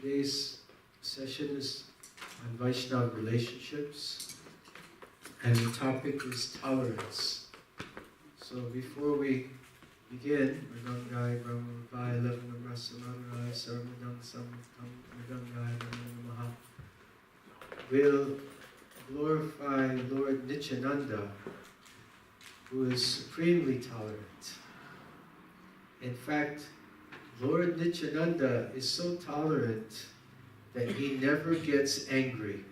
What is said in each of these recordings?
Today's session is on Vaishnava relationships, and the topic is tolerance. So before we begin, Magangai Brahmavai Levanam Rasamanarai Sarmadang Samtam Magangai Brahmamaha, we'll glorify Lord Nityananda, who is supremely tolerant. In fact, Lord Nityananda is so tolerant that he never gets angry.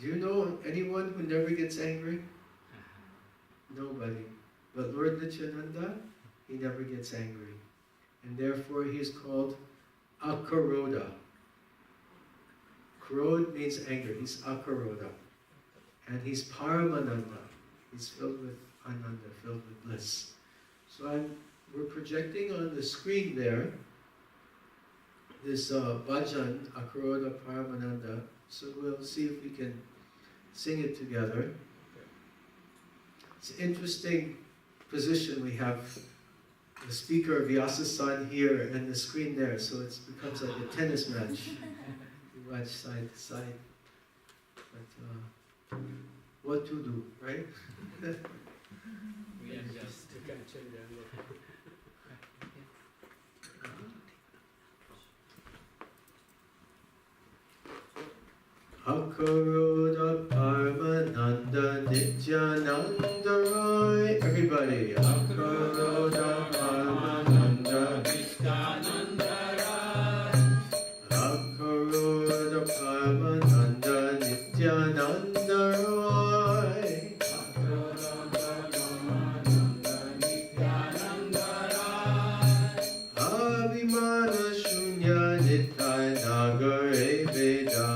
Do you know anyone who never gets angry? Nobody. But Lord Nityananda, he never gets angry. And therefore he is called Akaroda. Krod means anger. He's Akaroda. And he's Paramananda. He's filled with Ananda, filled with bliss. So we're projecting on the screen there this bhajan, Akaroda Paramananda. So we'll see if we can sing it together. It's an interesting position. We have the speaker, Vyasa-san, here and the screen there, so it becomes like a tennis match. You watch side to side. But what to do, right? We adjust to catch it. Akaroda Paramananda Nityananda Rai. Everybody. Akaroda Paramananda Nityananda Rai. Akaroda Paramananda Nityananda Rai. Akaroda Paramananda Nityananda Rai. Abhimana Shunya Nitai Nagare Vedai.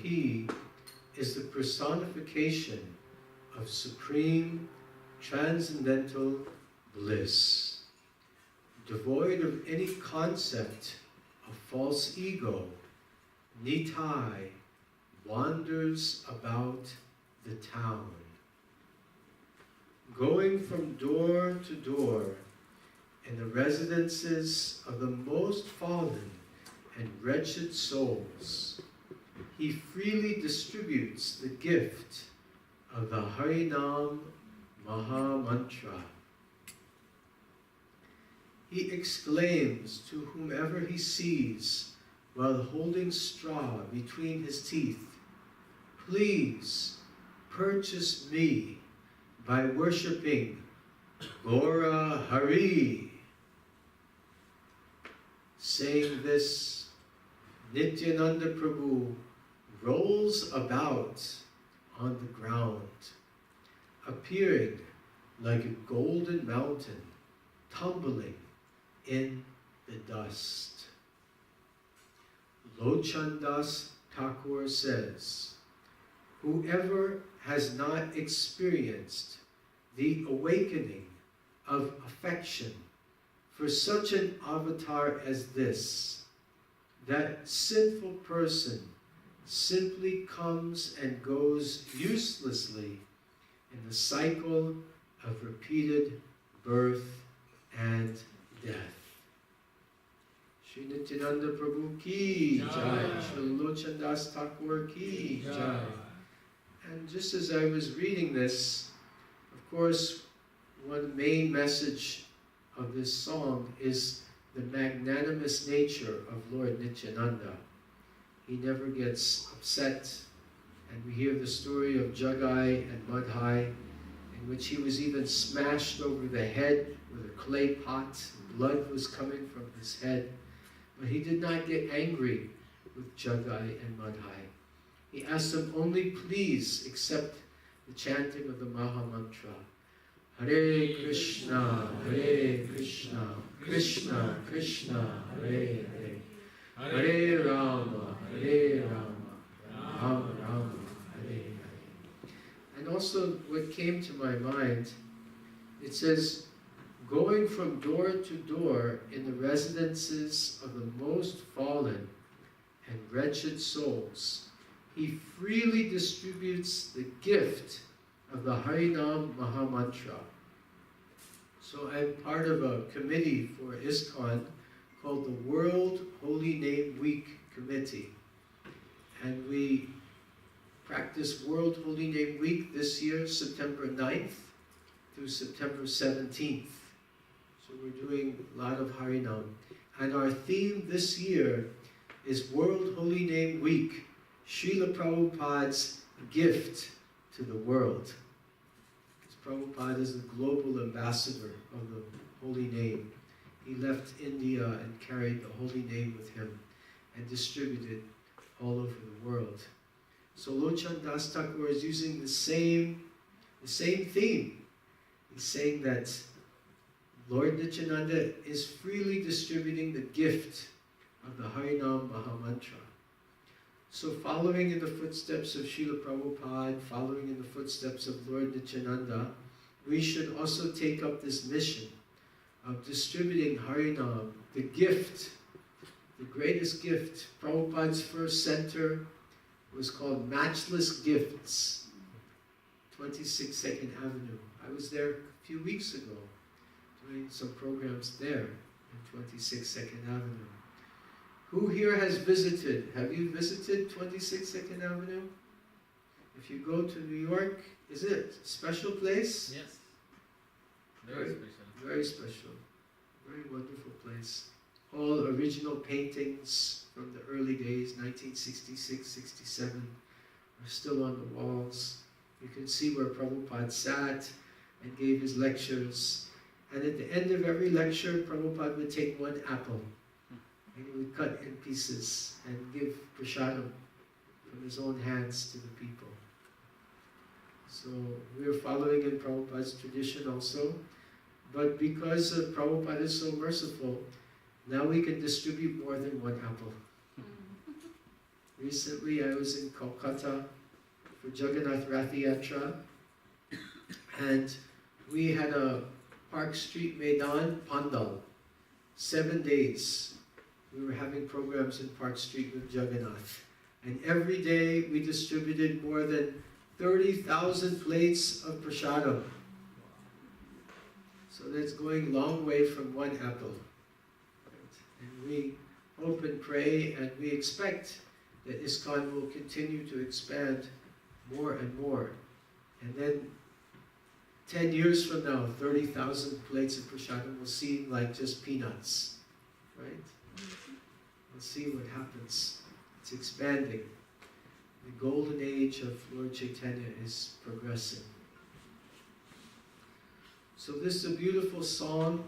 he is the personification of supreme transcendental bliss. Devoid of any concept of false ego, Nitai wanders about the town, going from door to door in the residences of the most fallen and wretched souls. He freely distributes the gift of the Harinam Maha Mantra. He exclaims to whomever he sees while holding straw between his teeth, "Please purchase me by worshipping Gora Hari." Saying this, Nityananda Prabhu rolls about on the ground, appearing like a golden mountain tumbling in the dust. Lochandas Thakur says, whoever has not experienced the awakening of affection for such an avatar as this, that sinful person simply comes and goes uselessly in the cycle of repeated birth and death. Shri Nityananda Prabhu ki jai, Shri Lochandas Thakur ki jai. And just as I was reading this, of course, one main message of this song is the magnanimous nature of Lord Nityananda. He never gets upset, and we hear the story of Jagai and Madhai, in which he was even smashed over the head with a clay pot. Blood was coming from his head, but he did not get angry with Jagai and Madhai. He asked them only, please accept the chanting of the Maha Mantra. Hare Krishna, Krishna Krishna, Hare Hare, Hare Rama, Rama Rama, Hare Hare. And also what came to my mind, it says, going from door to door in the residences of the most fallen and wretched souls, he freely distributes the gift of the Harinam Maha Mantra. So I'm part of a committee for ISKCON called the World Holy Name Week Committee. And we practice World Holy Name Week this year, September 9th through September 17th. So we're doing a lot of Harinam. And our theme this year is World Holy Name Week, Srila Prabhupada's gift to the world. Because Prabhupada is the global ambassador of the holy name. He left India and carried the holy name with him and distributed all over the world. So Lochandas Thakur is using the same theme. He's saying that Lord Nityananda is freely distributing the gift of the Harinam Maha Mantra. So following in the footsteps of Srila Prabhupada, following in the footsteps of Lord Nityananda, we should also take up this mission of distributing Harinam, the gift, the greatest gift. Prabhupada's first center was called Matchless Gifts, 26 2nd Avenue. I was there a few weeks ago doing some programs there in 26 2nd Avenue. Who here has visited? Have you visited 26 2nd Avenue? If you go to New York, is it a special place? Yes. Very special. Very special. Very wonderful place. All original paintings from the early days, 1966, 67, are still on the walls. You can see where Prabhupada sat and gave his lectures. And at the end of every lecture, Prabhupada would take one apple and he would cut in pieces and give prasadam from his own hands to the people. So we're following in Prabhupada's tradition also. But because Prabhupada is so merciful, now we can distribute more than one apple. Recently I was in Kolkata for Jagannath Rath Yatra, and we had a Park Street Maidan Pandal. 7 days we were having programs in Park Street with Jagannath. And every day we distributed more than 30,000 plates of prasadam. So that's going a long way from one apple. And we hope and pray and we expect that ISKCON will continue to expand more and more. And then 10 years from now, 30,000 plates of prasadam will seem like just peanuts, right? We'll see what happens. It's expanding. The golden age of Lord Chaitanya is progressing. So this is a beautiful song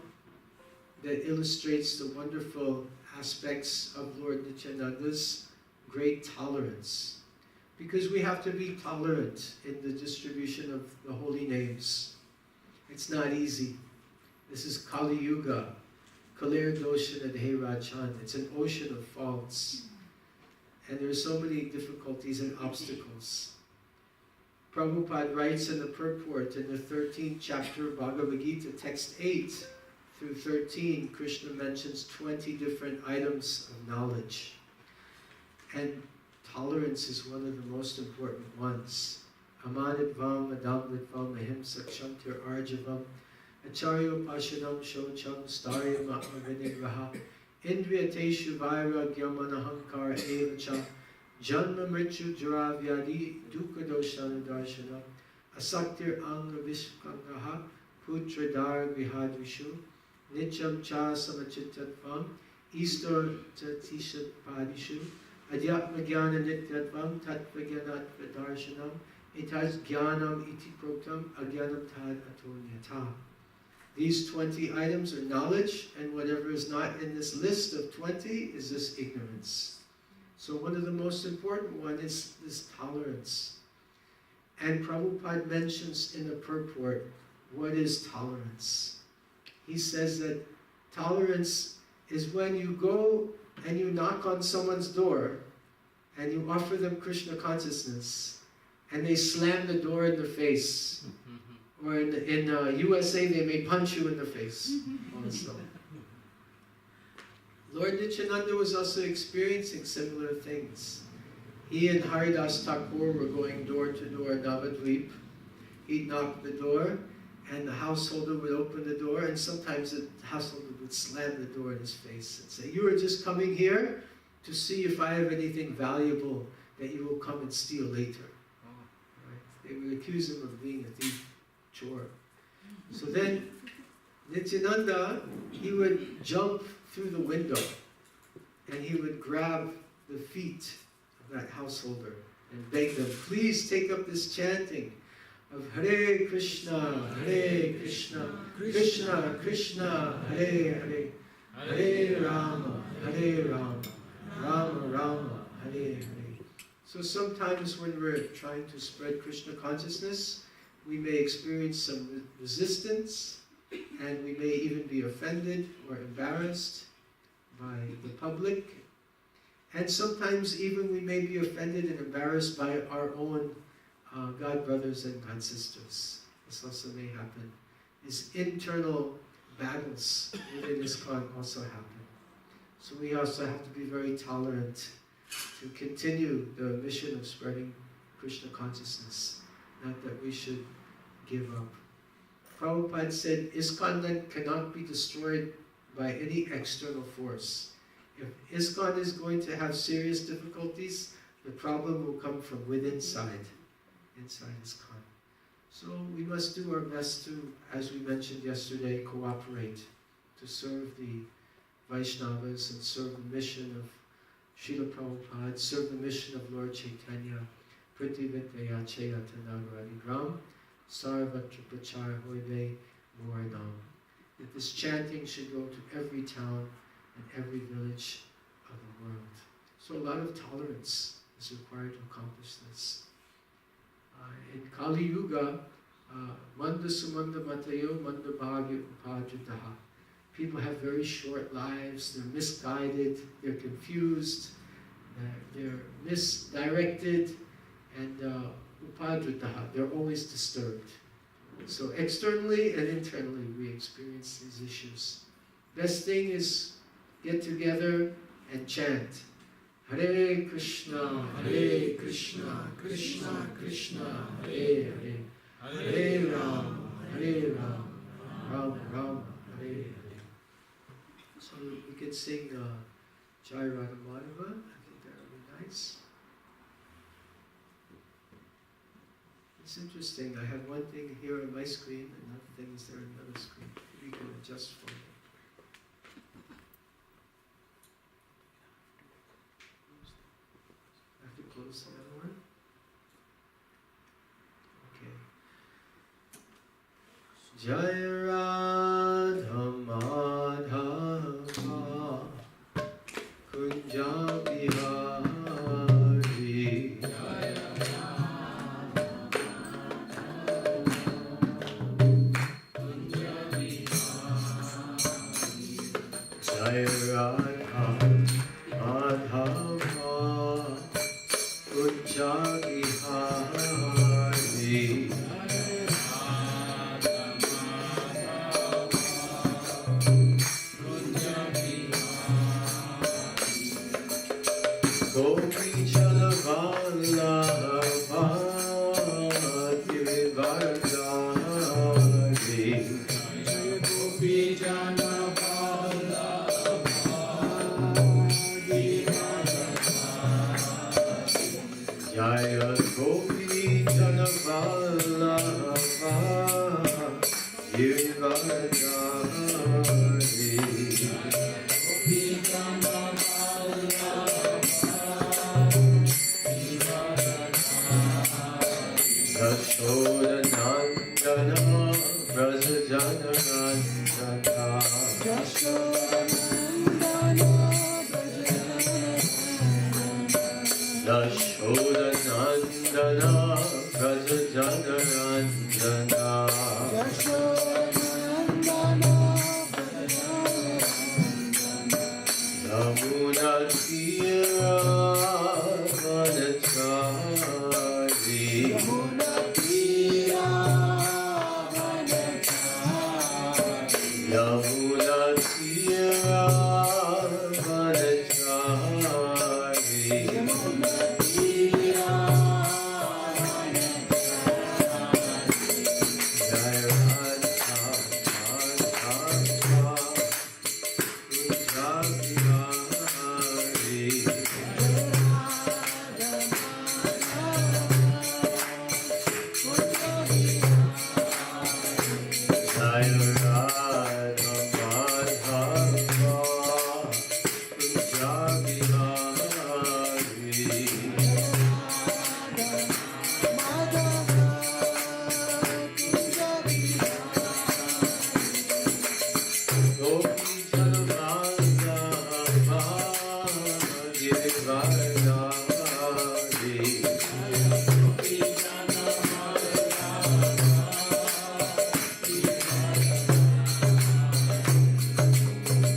that illustrates the wonderful aspects of Lord Nityananda's great tolerance. Because we have to be tolerant in the distribution of the holy names. It's not easy. This is Kali Yuga, Kalir Doshan and Heirachan. It's an ocean of faults. And there are so many difficulties and obstacles. Prabhupada writes in the purport in the 13th chapter of Bhagavad Gita, text 8 through 13, Krishna mentions 20 different items of knowledge. And tolerance is one of the most important ones. Amanidvam, Adamvidvam, Ahimsa, Kshantir, Arjavam, Acharyo Pashanam, Shocham, Staryam, Atmavinigraha, Indriyateshu Vairagyam, Anahankara, Evacha, Janma Mrityu Jaravyadi, Dukkha Doshana Darshana, Asaktir Anga Vishkangaha, Putra Dar Vihadvishu, Nityam Cha Samachitatvam, Istor Tatishat Padishu, Adhyatma Jnana Nityatvam, Tattva Jnanatva Darshanam, Itas Jnanam Iti Proktam, Ajnanam Tad Atonyata. These 20 items are knowledge, and whatever is not in this list of 20 is this ignorance. So one of the most important ones is this tolerance. And Prabhupada mentions in the purport, what is tolerance? He says that tolerance is when you go and you knock on someone's door and you offer them Krishna consciousness and they slam the door in the face. Or in USA, they may punch you in the face also. Lord Nityananda was also experiencing similar things. He and Haridas Thakur were going door to door in Navadvip. He'd knock the door, and the householder would open the door, and sometimes the householder would slam the door in his face and say, "You are just coming here to see if I have anything valuable that you will come and steal later." Right? They would accuse him of being a thief. Sure. So then Nityananda, he would jump through the window and he would grab the feet of that householder and beg them, please take up this chanting of Hare Krishna, Krishna Krishna, Hare Hare, Hare Rama, Rama Rama, Hare Hare. So sometimes when we're trying to spread Krishna consciousness, we may experience some resistance, and we may even be offended or embarrassed by the public. And sometimes even we may be offended and embarrassed by our own God brothers and God sisters. This also may happen. These internal battles within ISKCON also happen. So we also have to be very tolerant to continue the mission of spreading Krishna consciousness. Not that we should give up. Prabhupada said, ISKCON then cannot be destroyed by any external force. If ISKCON is going to have serious difficulties, the problem will come from within inside ISKCON. So we must do our best to, as we mentioned yesterday, cooperate to serve the Vaishnavas and serve the mission of Srila Prabhupada, serve the mission of Lord Chaitanya, Prithivitaya Chayata Nagaradigram, Sarvatra Prachar Hoive Moranam. That this chanting should go to every town and every village of the world. So a lot of tolerance is required to accomplish this. In Kali Yuga, Manda Sumanda Matayo Manda Bhagya Upadritaha. People have very short lives, they're misguided, they're confused, They're misdirected and upadrataha, they're always disturbed. So externally and internally we experience these issues. Best thing is get together and chant. Hare Krishna, Krishna Krishna, Hare Hare, Hare Rama, Rama Rama, Hare Hare. So we can sing Jai Radha Madhava. I think that would be nice. It's interesting. I have one thing here on my screen, and another thing is there on the other screen. We can adjust for it. I have to close the other one. Okay. Jai Radha Madhava Kunja Bihari Jai Radha Madhava Kunja Bihari Gopi Jana Vallabha Girivardhari Gopi Jana Jaya Gopi Jana Vallabha Girivardhari Gopi Jana Yashoda Nandana Braja Jana Nandana Yashoda Nandana Braja Jana Nandana Yamuna Tira Vanachari Yamuna Tira Vanachari Jai Radha Madhava Kunja Bihari Jai Radha Madhava Kunja Bihari Gopi Jana Vallabha Girivardhari Gopi Jana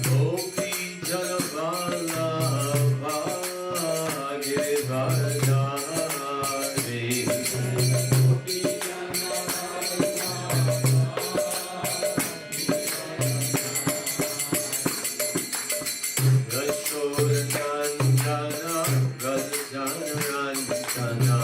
Gopi Jana Vallabha Girivardhari Gopi Jana Yashoda Nandana Braja Jana Nandana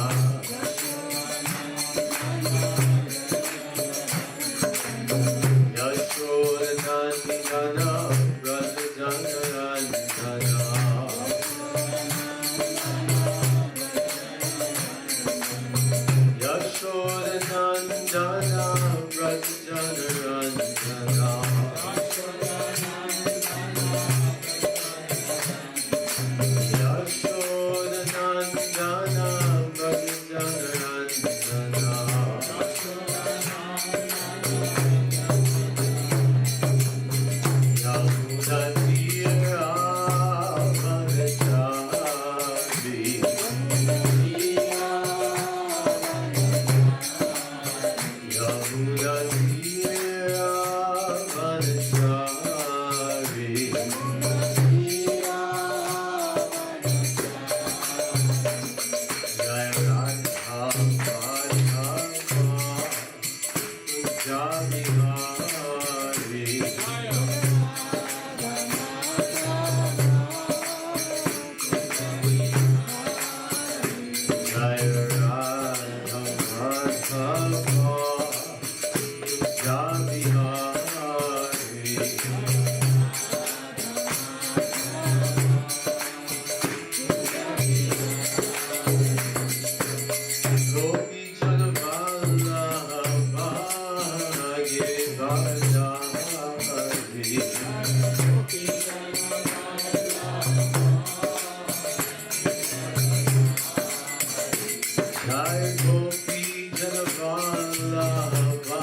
Jai Gopi Janavallabha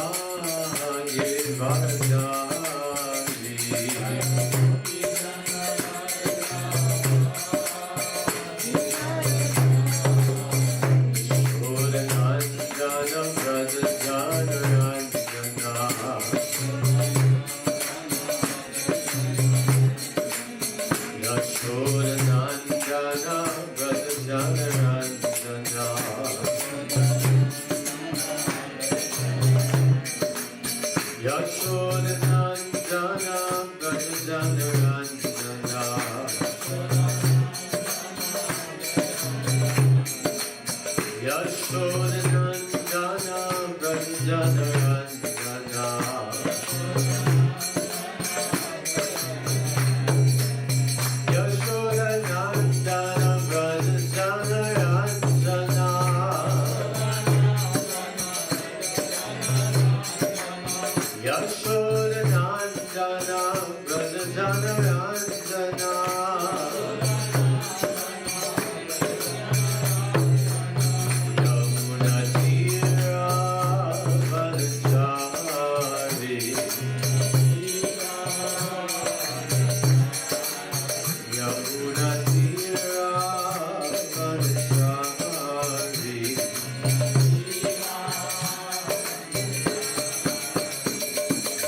Ye Vardhani Shodanandana Brother Janarandana Yashodanandana Brother Janarandana Yashodanandana Brother Janarandana Yashodanandana Brother Janarandana Yashodanandana Brother Janarandana Yashodanandana Brother Janarandana Yamuna Tira Balachari Yamuna Tira Balachari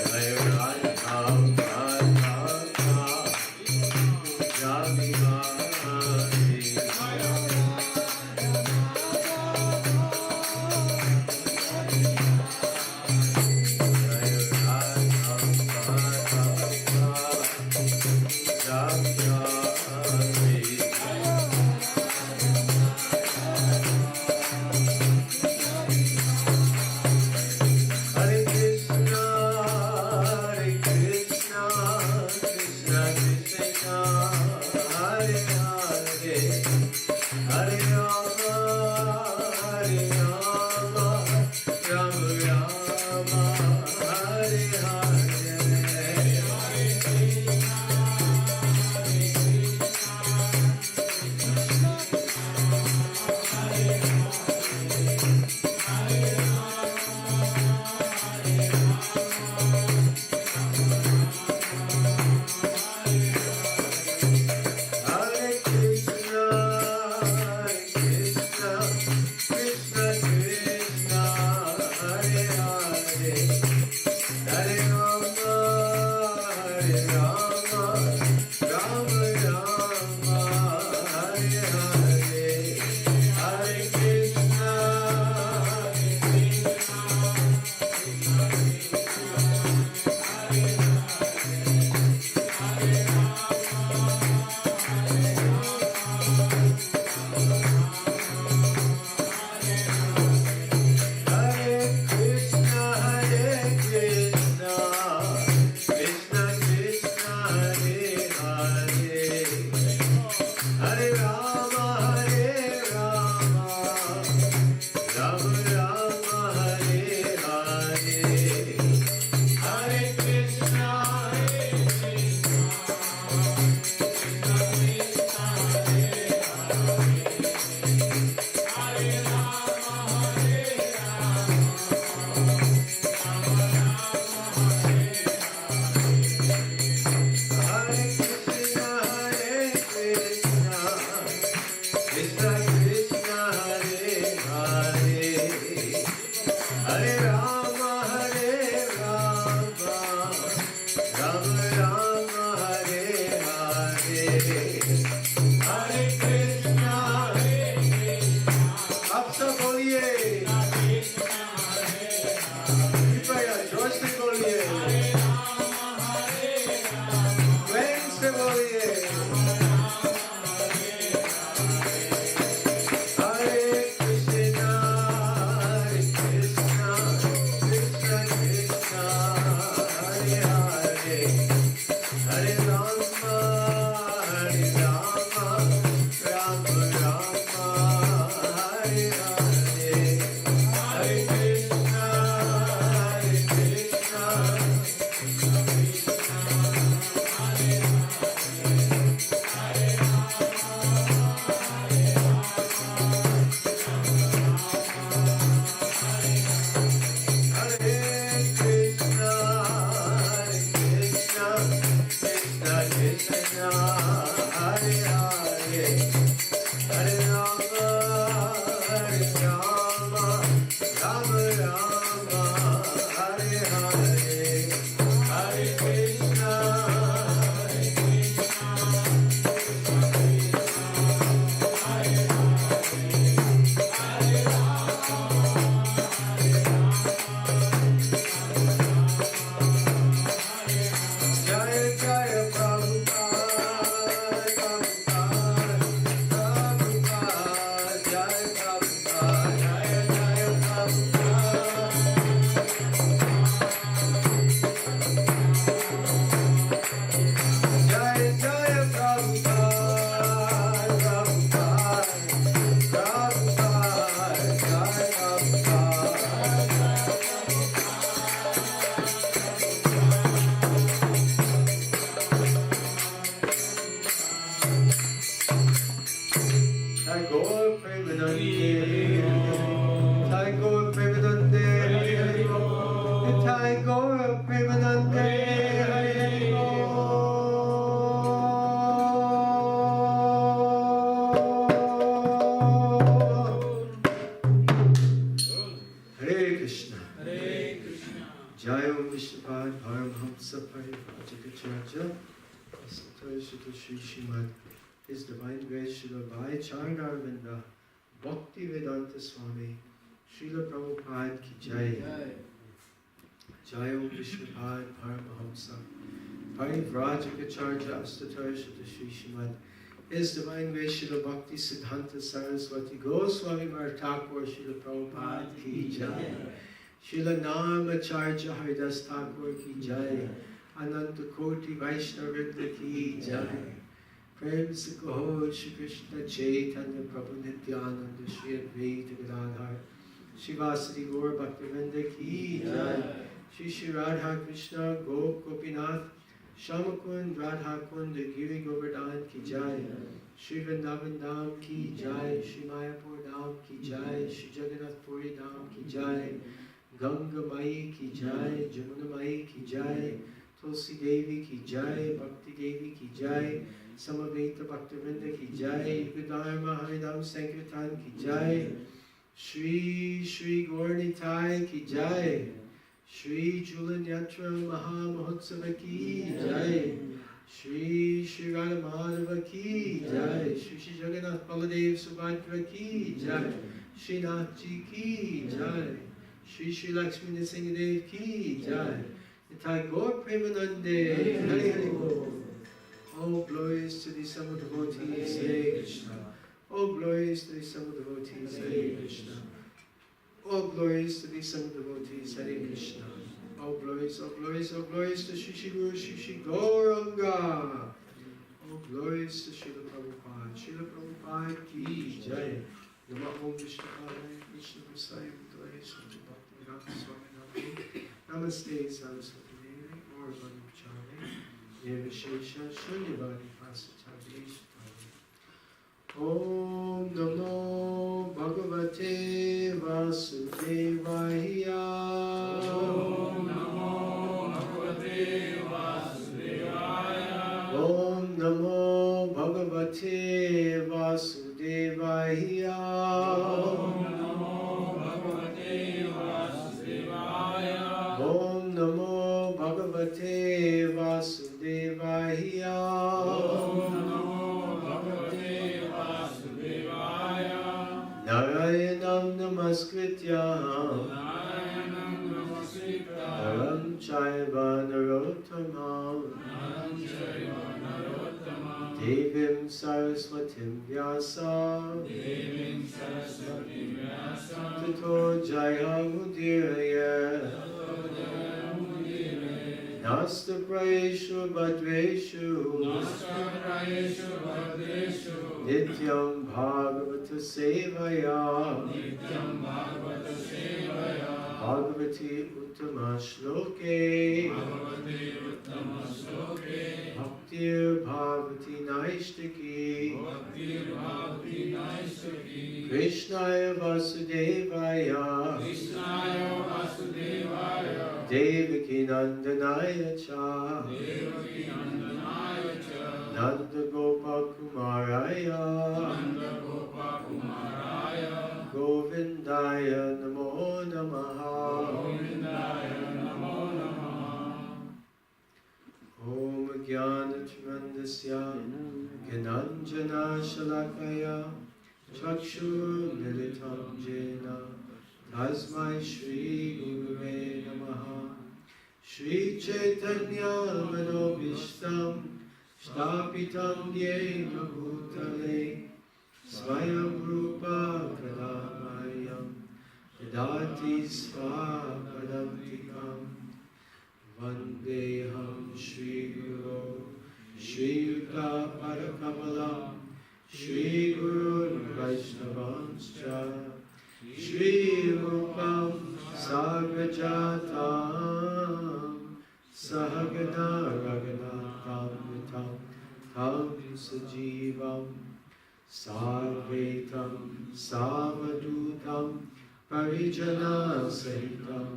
Jai Radha Radha Jami Hari Jai Radha Radha Jami Hare Krishna, Krishna Krishna, Hare Hare, Hare Rama, Rama Rama, Hare Hare Krishna, Krishna Krishna, Hare Hare, Hare Rama, Rama Rama, Hare Hare, Hare Krishna, Hare Krishna, Krishna Krishna, Hare Hare, Hare Rama, Rama Rama, Hare Hare, Hare Krishna, Hare Krishna, Krishna Krishna, Hare Hare, Hare Rama, Rama Rama, Hare Hare, Hare Krishna, आप सब बोलिए, कृपया जोर से बोलिए, प्रेम से बोलिए, Hare Krishna, Krishna Krishna, Hare Hare, Hare Rama, Rama Rama, Hare Hare, Parivajikacharya, Asatayasata Sri Srimad, His Divine Grace Srila Bhai Charanarvinda, Bhakti Vedanta Swami, Srila Prabhupada Ki Jai, Jai Om Vishnupad Paramahamsa, Parivajikacharya, Asatayasata Sri Srimad, His Divine Grace Srila Bhakti Siddhanta Saraswati Goswami Thakur, Srila Prabhupada Ki Jai, Srila Namacharya Haridas Thakur Ki Jai, Ananta Koti Vaishnava Ki Jai, Prem Se Kaho Shri Krishna Chaitanya Prabhu Nityananda Shri Advaita Gadadhar Shivasati Gaur Bhaktivinoda Ki Jai, Shri Shri Radha Krishna Gop Gopinath Shamakund Radha Kund Giri Govardhan Ki Jai, Shri Vrindavan Dham Ki Jai, Shri Mayapur Dham Ki Jai, Shri Jagannath Puri Dham Ki Jai, Ganga Mai Ki Jai, Jamuna Mai Ki Jai, Tulsi Devi Ki Jai, Bhakti Devi Ki Jai, Samaveta Bhaktivinoda Ki Jai, Yugadharma Haridam Sankirtan Ki Jai, Shri Shri Gaurnitai Ki Jai, Shri Julan Yatra Maha Mahotsava Ki Jai, Shri Shri Radha Madhava Ki Jai, Shri Shri Jagannath Baladev Subhadra Ki Jai, Shri Nathji Ki Jai, Shri Shri Lakshmi Nrsimhadev Ki Jai, Nitai Gaur Premanande, Hari Hari Bol. All glories to the Sama devotees, Hare Krishna. All glories to the Sama devotees, Hare Krishna. All glories to the Sama devotees, Hare Krishna. All glories, all glories, all glories to Shri Shri Guru, Shri Shri Gauranga. All glories to Srila Prabhupada. Srila Prabhupada Ki Jai. Namah Om Vishnu Padaya Krishna Vasaya Bhutale Shanti Bhakti Vedanta Swami Namaste. Namaste Saraswati Devi Gaurvani Chari Devashesha Shunyavadi Pasachadi Shatari. Om Namo Bhagavate Vasudevaya. Om Namo Bhagavate Vasudevaya. Om Namo Bhagavate Vasudevaya. Om Namo Bhagavate Vasudevaya. Om Namo Bhagavate Vasudevaya. Om Namo Bhagavate Vasudevaya. Narayanam Namaskritya Naram Chaiva Narottamam Devim Saraswatim Vyasa Tato Jaya Mudiraya Nasta Prayeshu Bhadreshu Nityam Bhagavata Sevaya Bhagavati Uttama Shloke Bhaktir Bhagavati Naishtaki Krishnaya Vasudevaya Devaki Nandanaya Cha Nanda Gopa Kumaraya Govindaya Namo Namaha Om Jnana Tremendasya Gyananjana Shalakaya Chakshur Militam Jena Tasmai Shri Gurave Namaha Shri Chaitanya Manobishtam Shtapitam Yena Bhutale Swayam Rupa Kadamayam Dadati Svapadantikam Vandeham Shri Guru Shri Yuta Parakamalam Shri Guru Vaishnavanscha Shri Rupam Sagrajatam Sahagana Raghunatam Vitam Tam Sajivam Sarvetam Savadutam Parijana Sahitam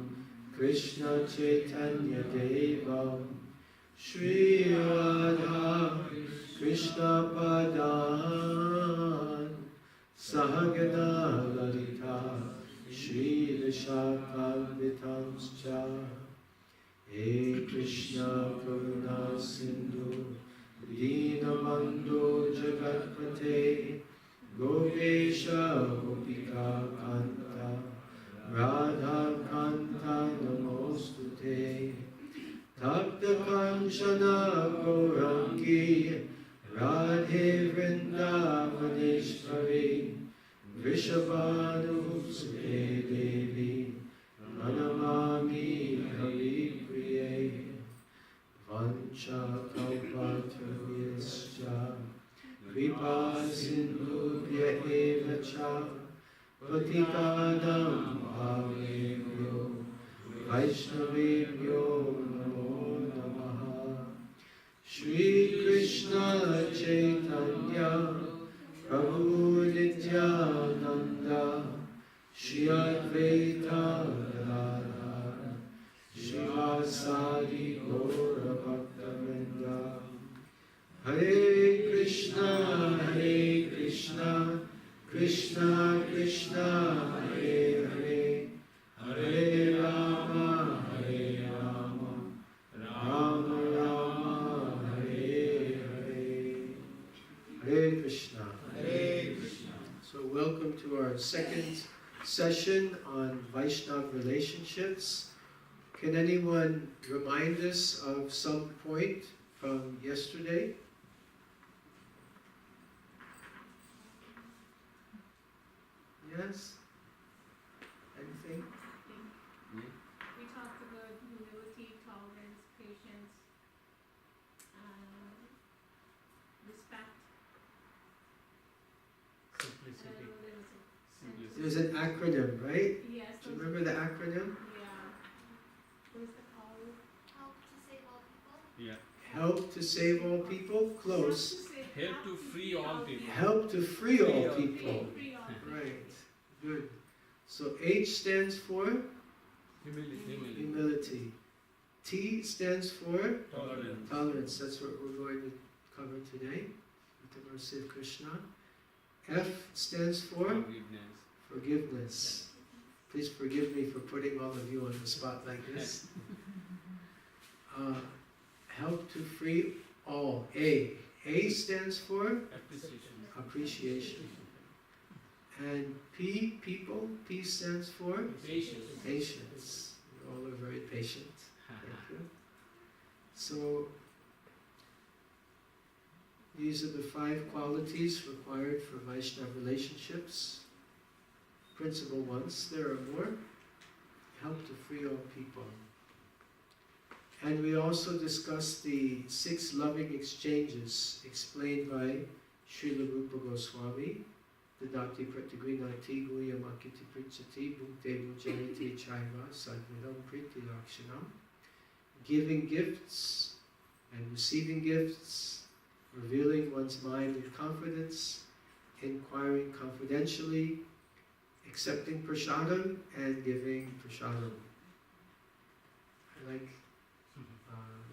Krishna Chaitanya Devam Shri Radha Krishna Padan Sahagana Lalita Shri Vishakam Vitamscha He Krishna Karuna Sindhu Dinabandhu Jagatpate Gopesha Gopika Kanta Radha Kanta Namostute Tapta Kanchana Gaurangi Radhe Vrindavaneshwari Vrishabhanu Sute Devi Pranamami Hari Priye Vancha Kalpatariyascha Kripa Sindhubhya Eva Cha Patitanam Bhavebhyo Vaishnavebhyo Namo Namaha Shri Krishna Chaitanya Prabhu Nityananda Shri Advaita Gadadhara Shivasadi Gaura Bhakta-vrinda Hare Krishna Krishna Krishna Hare Hare Hare Rama Rama Rama Hare Hare Hare Krishna. So welcome to our second session on Vaishnava relationships. Can anyone remind us of some point from yesterday? Yes? Anything? We talked about humility, tolerance, patience, respect. Simplicity. There's an acronym, right? Yes. Do you remember the acronym? Yeah. What is the call? Yeah. Help to save all people? Close. Help to free all people. Help to free all people. Free all people. Right. Good. So H stands for Humility. humility. T stands for Tolerance. tolerance. That's what we're going to cover today, with the mercy of Krishna. F stands for Forgiveness. forgiveness. Please forgive me for putting all of you on the spot like this. Help to free all. A. A stands for Appreciation. appreciation. And P, people. P stands for Patience. patience. You all are very patient. Thank you. So, these are the 5 qualities required for Vaishnava relationships. Principal ones, there are more. Help to free all people. And we also discussed the 6 loving exchanges explained by Srila Rupa Goswami, the Dati Pratigrinati Guyamakiti Prichati Bhukte Mujayati Chaiva Sadvidam Priti Lakshanam. Giving gifts and receiving gifts, revealing one's mind in confidence, inquiring confidentially, accepting prasadam and giving prasadam. I like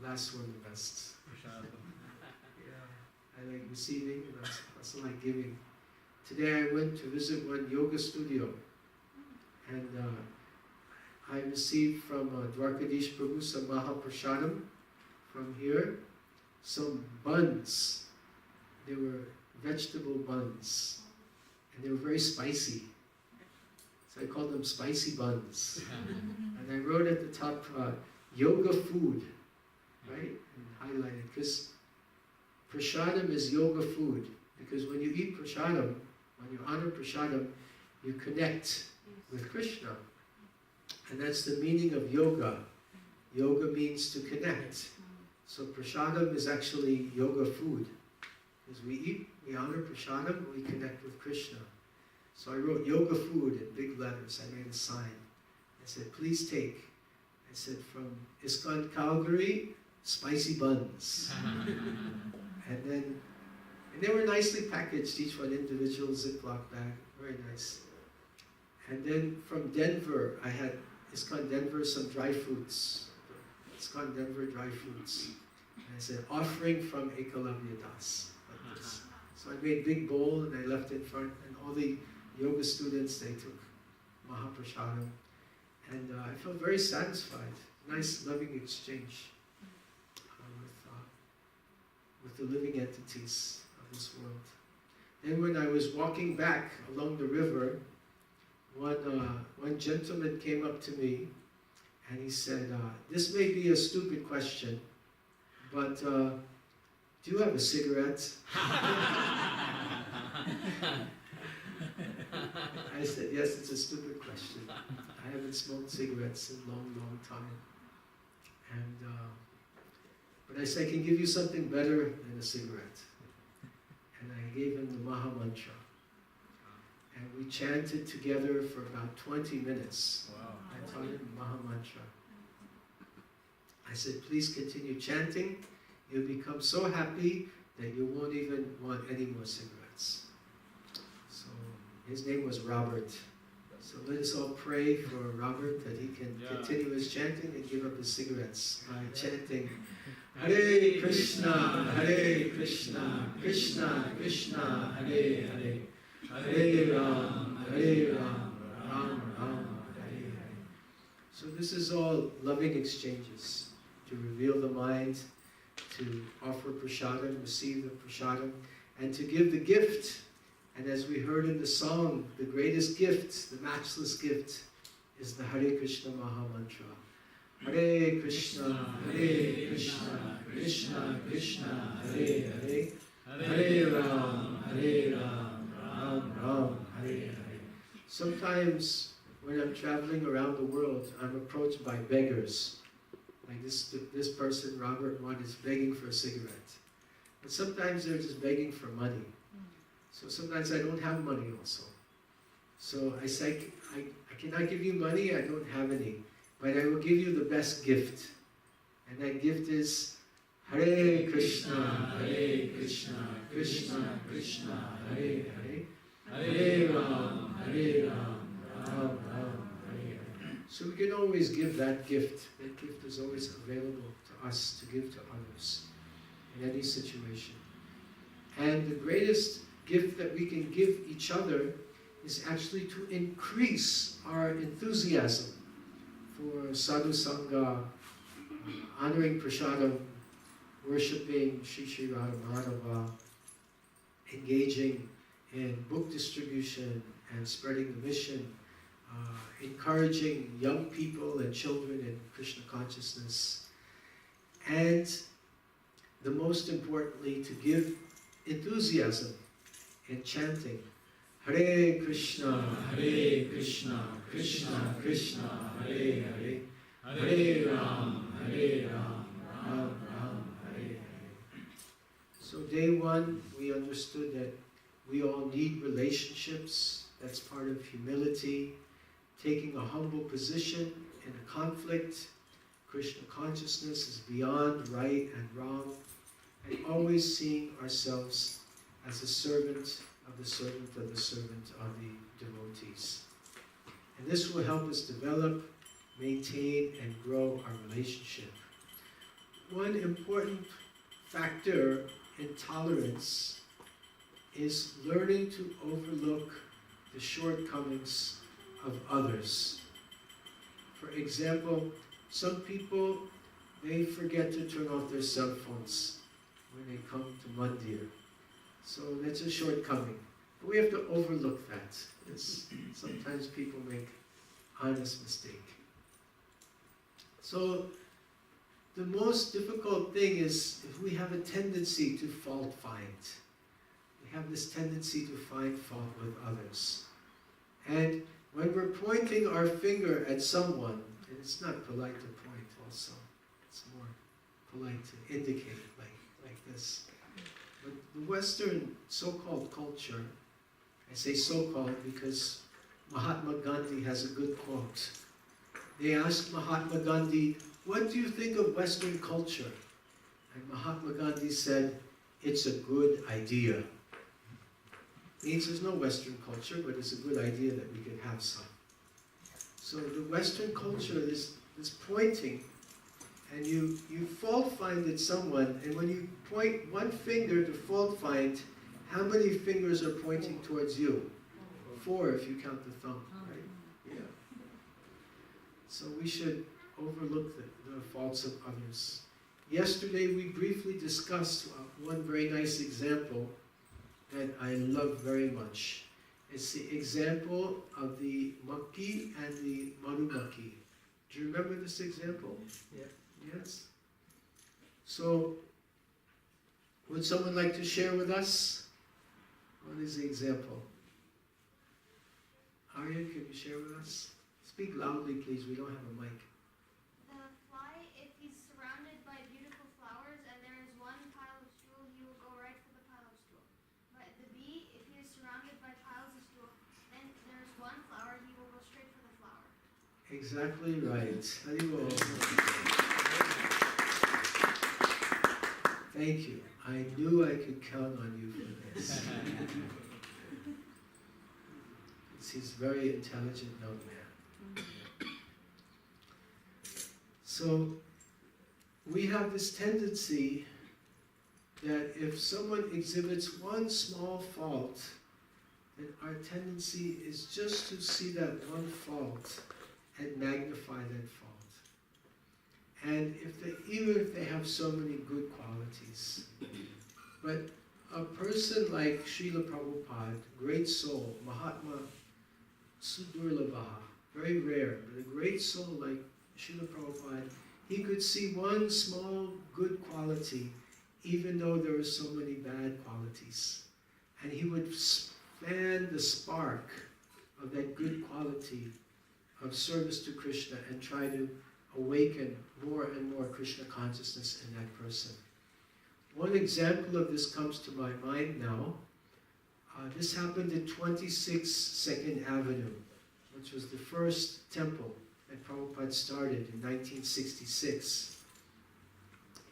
last one the best. Yeah, I like receiving and I also like giving. Today I went to visit one yoga studio and I received from Dwarkadish Prabhu some Mahaprasadam from here, some buns. They were vegetable buns and they were very spicy. So I called them spicy buns. And I wrote at the top, yoga food, right? And highlighted, because prasadam is yoga food. Because when you eat prasadam, when you honor prasadam, you connect with Krishna. And that's the meaning of yoga. Yoga means to connect. So prasadam is actually yoga food. Because we eat, we honor prasadam, we connect with Krishna. So I wrote yoga food in big letters. I made a sign. I said, please take. I said, from ISKCON Calgary, spicy buns. And they were nicely packaged, each one individual Ziploc bag, very nice. And then from Denver, I had ISKCON Denver some dry fruits. ISKCON Denver dry fruits. And I said, offering from Ekalavya Das, like this. So I made a big bowl and I left it in front, and all the yoga students, they took Mahaprasadam. And I felt very satisfied. Nice, loving exchange. with the living entities of this world. Then when I was walking back along the river, one gentleman came up to me and he said, this may be a stupid question, but do you have a cigarette? I said, yes, it's a stupid question. I haven't smoked cigarettes in a long, long time. And, but I said, I can give you something better than a cigarette. And I gave him the Maha Mantra. And we chanted together for about 20 minutes. Wow. I taught him Maha Mantra. I said, please continue chanting. You'll become so happy that you won't even want any more cigarettes. So his name was Robert. So let us all pray for Robert that he can continue his chanting and give up his cigarettes by chanting Hare Krishna, Hare Krishna, Krishna Krishna, Hare Hare, Hare Ram, Hare Ram, Ram Ram, Hare Hare. So this is all loving exchanges to reveal the mind, to offer prasadam, receive the prasadam, and to give the gift. And as we heard in the song, the greatest gift, the matchless gift, is the Hare Krishna Maha Mantra. Hare Krishna, Hare Krishna, Krishna Krishna, Hare Hare, Hare Ram, Hare Ram, Ram Ram, Hare Hare. Sometimes when I'm traveling around the world, I'm approached by beggars. Like this person, Robert, one is begging for a cigarette. But sometimes they're just begging for money. So sometimes I don't have money also. So I say, I cannot give you money, I don't have any. But I will give you the best gift. And that gift is Hare Krishna, Hare Krishna, Krishna Krishna, Hare Hare, Hare Ram, Hare Ram, Ram Ram, Hare Hare. So we can always give that gift. That gift is always available to us to give to others in any situation. And the greatest gift that we can give each other is actually to increase our enthusiasm for sadhu sangha, honoring prasadam, worshipping Sri Sri Radha Madhava, engaging in book distribution and spreading the mission, encouraging young people and children in Krishna consciousness, and the most importantly, to give enthusiasm in chanting Hare Krishna, Hare Krishna, Krishna Krishna, Hare Hare, Hare Ram, Hare Ram, Ram Ram, Hare Hare. So day one, we understood that we all need relationships. That's part of humility, taking a humble position in a conflict. Krishna consciousness is beyond right and wrong, and always seeing ourselves as a servant of the servant of the servant of the devotees. And this will help us develop, maintain, and grow our relationship. One important factor in tolerance is learning to overlook the shortcomings of others. For example, some people, they forget to turn off their cell phones when they come to mandir. So that's a shortcoming. But we have to overlook that. Sometimes people make honest mistake. So the most difficult thing is if we have a tendency to fault find. We have this tendency to find fault with others. And when we're pointing our finger at someone, and it's not polite to point also, it's more polite to indicate like this. But the Western so-called culture, I say so-called because Mahatma Gandhi has a good quote. They asked Mahatma Gandhi, what do you think of Western culture? And Mahatma Gandhi said, it's a good idea. Means there's no Western culture, but it's a good idea that we could have some. So the Western culture is pointing, and you fault find at someone, and when you point one finger to fault find, how many fingers are pointing towards you? 4 if you count the thumb, right? Yeah. So we should overlook the faults of others. Yesterday we briefly discussed one very nice example that I love very much. It's the example of the Makki and the Marumaki. Do you remember this example? Yeah. Yes? So, would someone like to share with us? What is the example? Aryan, can you share with us? Speak loudly, please. We don't have a mic. The fly, if he's surrounded by beautiful flowers and there is one pile of stool, he will go right for the pile of stool. But the bee, if he is surrounded by piles of stool, then there's one flower, he will go straight for the flower. Exactly right. Haribol. Thank you. I knew I could count on you for this. He's a very intelligent young man. So, we have this tendency that if someone exhibits one small fault, then our tendency is just to see that one fault and magnify that fault. And even if they have so many good qualities. But a person like Srila Prabhupada, great soul, Mahatma Sudurlabha, very rare, but a great soul like Srila Prabhupada, he could see one small good quality, even though there were so many bad qualities. And he would fan the spark of that good quality of service to Krishna and try to awaken more and more Krishna consciousness in that person. One example of this comes to my mind now. This happened at 26 2nd Avenue, which was the first temple that Prabhupada started in 1966.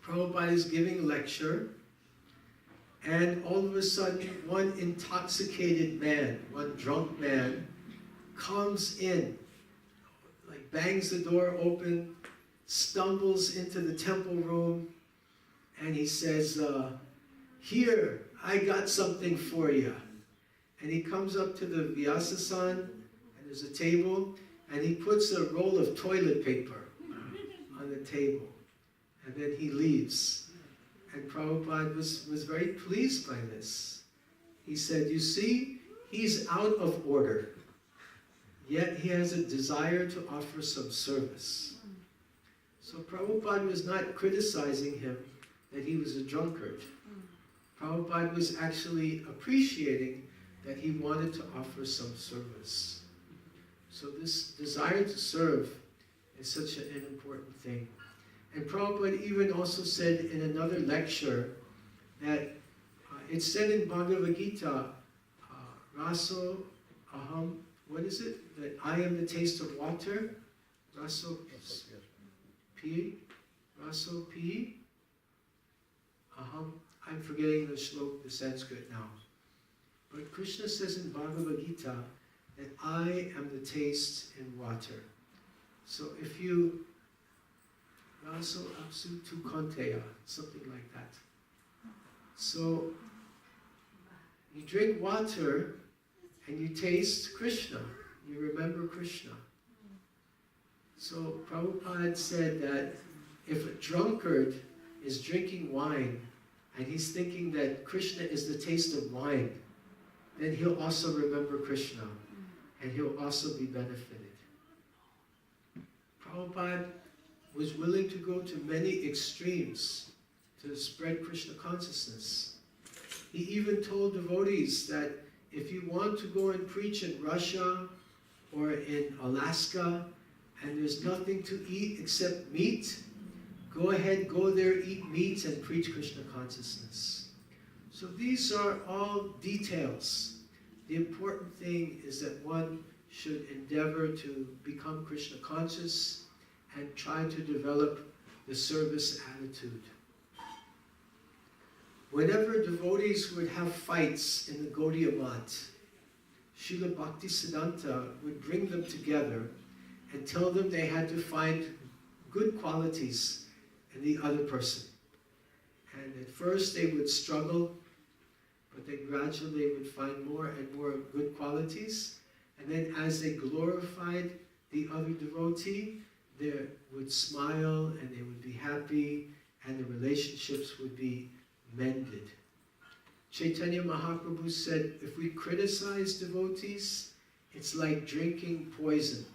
Prabhupada is giving a lecture, and all of a sudden, one intoxicated man, one drunk man, comes in, like bangs the door open, stumbles into the temple room, and he says, "Here, I got something for you." And he comes up to the Vyasa-san, and there's a table, and he puts a roll of toilet paper on the table. And then he leaves. And Prabhupada was very pleased by this. He said, "You see, he's out of order, yet he has a desire to offer some service." So Prabhupada was not criticizing him that he was a drunkard. Prabhupada was actually appreciating that he wanted to offer some service. So this desire to serve is such an important thing. And Prabhupada even also said in another lecture that it's said in Bhagavad Gita, Raso Aham, what is it? That I am the taste of water. Raso Pi, Raso Pi, Aham. I'm forgetting the shlok, the Sanskrit now. But Krishna says in Bhagavad Gita that I am the taste in water. So if you Raso Apsu Tu Konteya, something like that. So you drink water and you taste Krishna. You remember Krishna. So Prabhupada said that if a drunkard is drinking wine and he's thinking that Krishna is the taste of wine, then he'll also remember Krishna and he'll also be benefited. Prabhupada was willing to go to many extremes to spread Krishna consciousness. He even told devotees that if you want to go and preach in Russia or in Alaska and there's nothing to eat except meat, go ahead, go there, eat meat and preach Krishna consciousness. So these are all details. The important thing is that one should endeavor to become Krishna conscious and try to develop the service attitude. Whenever devotees would have fights in the Gaudiya Mat, Srila Bhaktisiddhanta would bring them together and tell them they had to find good qualities in the other person. And at first they would struggle, but then gradually would find more and more good qualities. And then as they glorified the other devotee, they would smile and they would be happy and the relationships would be mended. Chaitanya Mahaprabhu said, if we criticize devotees, it's like drinking poison.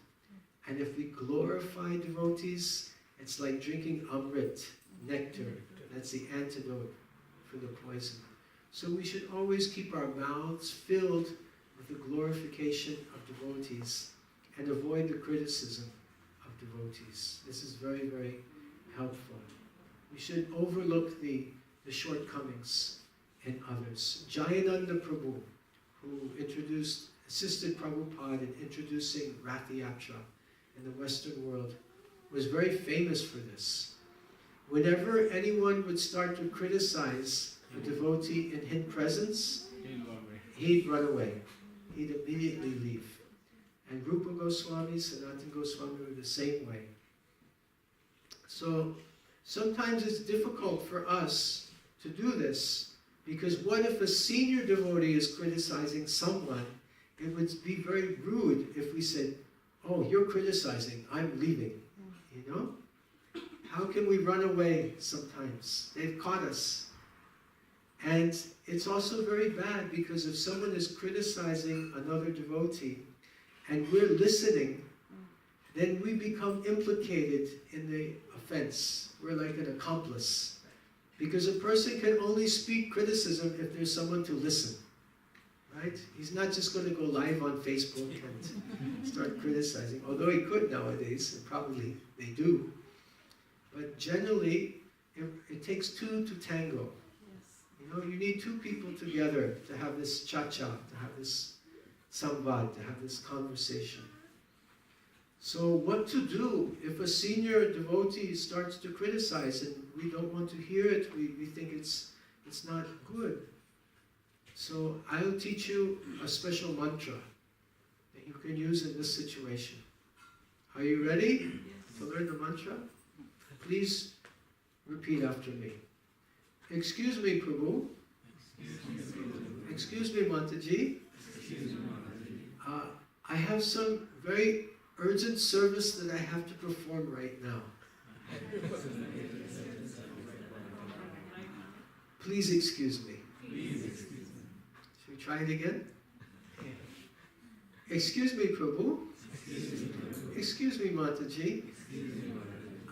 And if we glorify devotees, it's like drinking amrit, nectar. That's the antidote for the poison. So we should always keep our mouths filled with the glorification of devotees and avoid the criticism of devotees. This is very, very helpful. We should overlook the shortcomings in others. Jayananda Prabhu, who assisted Prabhupada in introducing Rathayatra in the Western world, was very famous for this. Whenever anyone would start to criticize a devotee in his presence, he'd run away. He'd immediately leave. And Rupa Goswami, Sanatana Goswami were the same way. So sometimes it's difficult for us to do this, because what if a senior devotee is criticizing someone? It would be very rude if we said, oh, you're criticizing, I'm leaving. You know? How can we run away sometimes? They've caught us. And it's also very bad, because if someone is criticizing another devotee and we're listening, then we become implicated in the offense. We're like an accomplice. Because a person can only speak criticism if there's someone to listen. Right? He's not just going to go live on Facebook and start criticizing, although he could nowadays, and probably they do. But generally, it takes two to tango. You know, you need two people together to have this cha-cha, to have this samvad, to have this conversation. So what to do if a senior devotee starts to criticize and we don't want to hear it, we think it's not good. So I'll teach you a special mantra that you can use in this situation. Are you ready to learn the mantra? Please repeat after me. Excuse me, Prabhu. Excuse me, Mataji. I have some very urgent service that I have to perform right now. Please excuse me. Should we try it again? Excuse me, Prabhu. Excuse me, Mataji.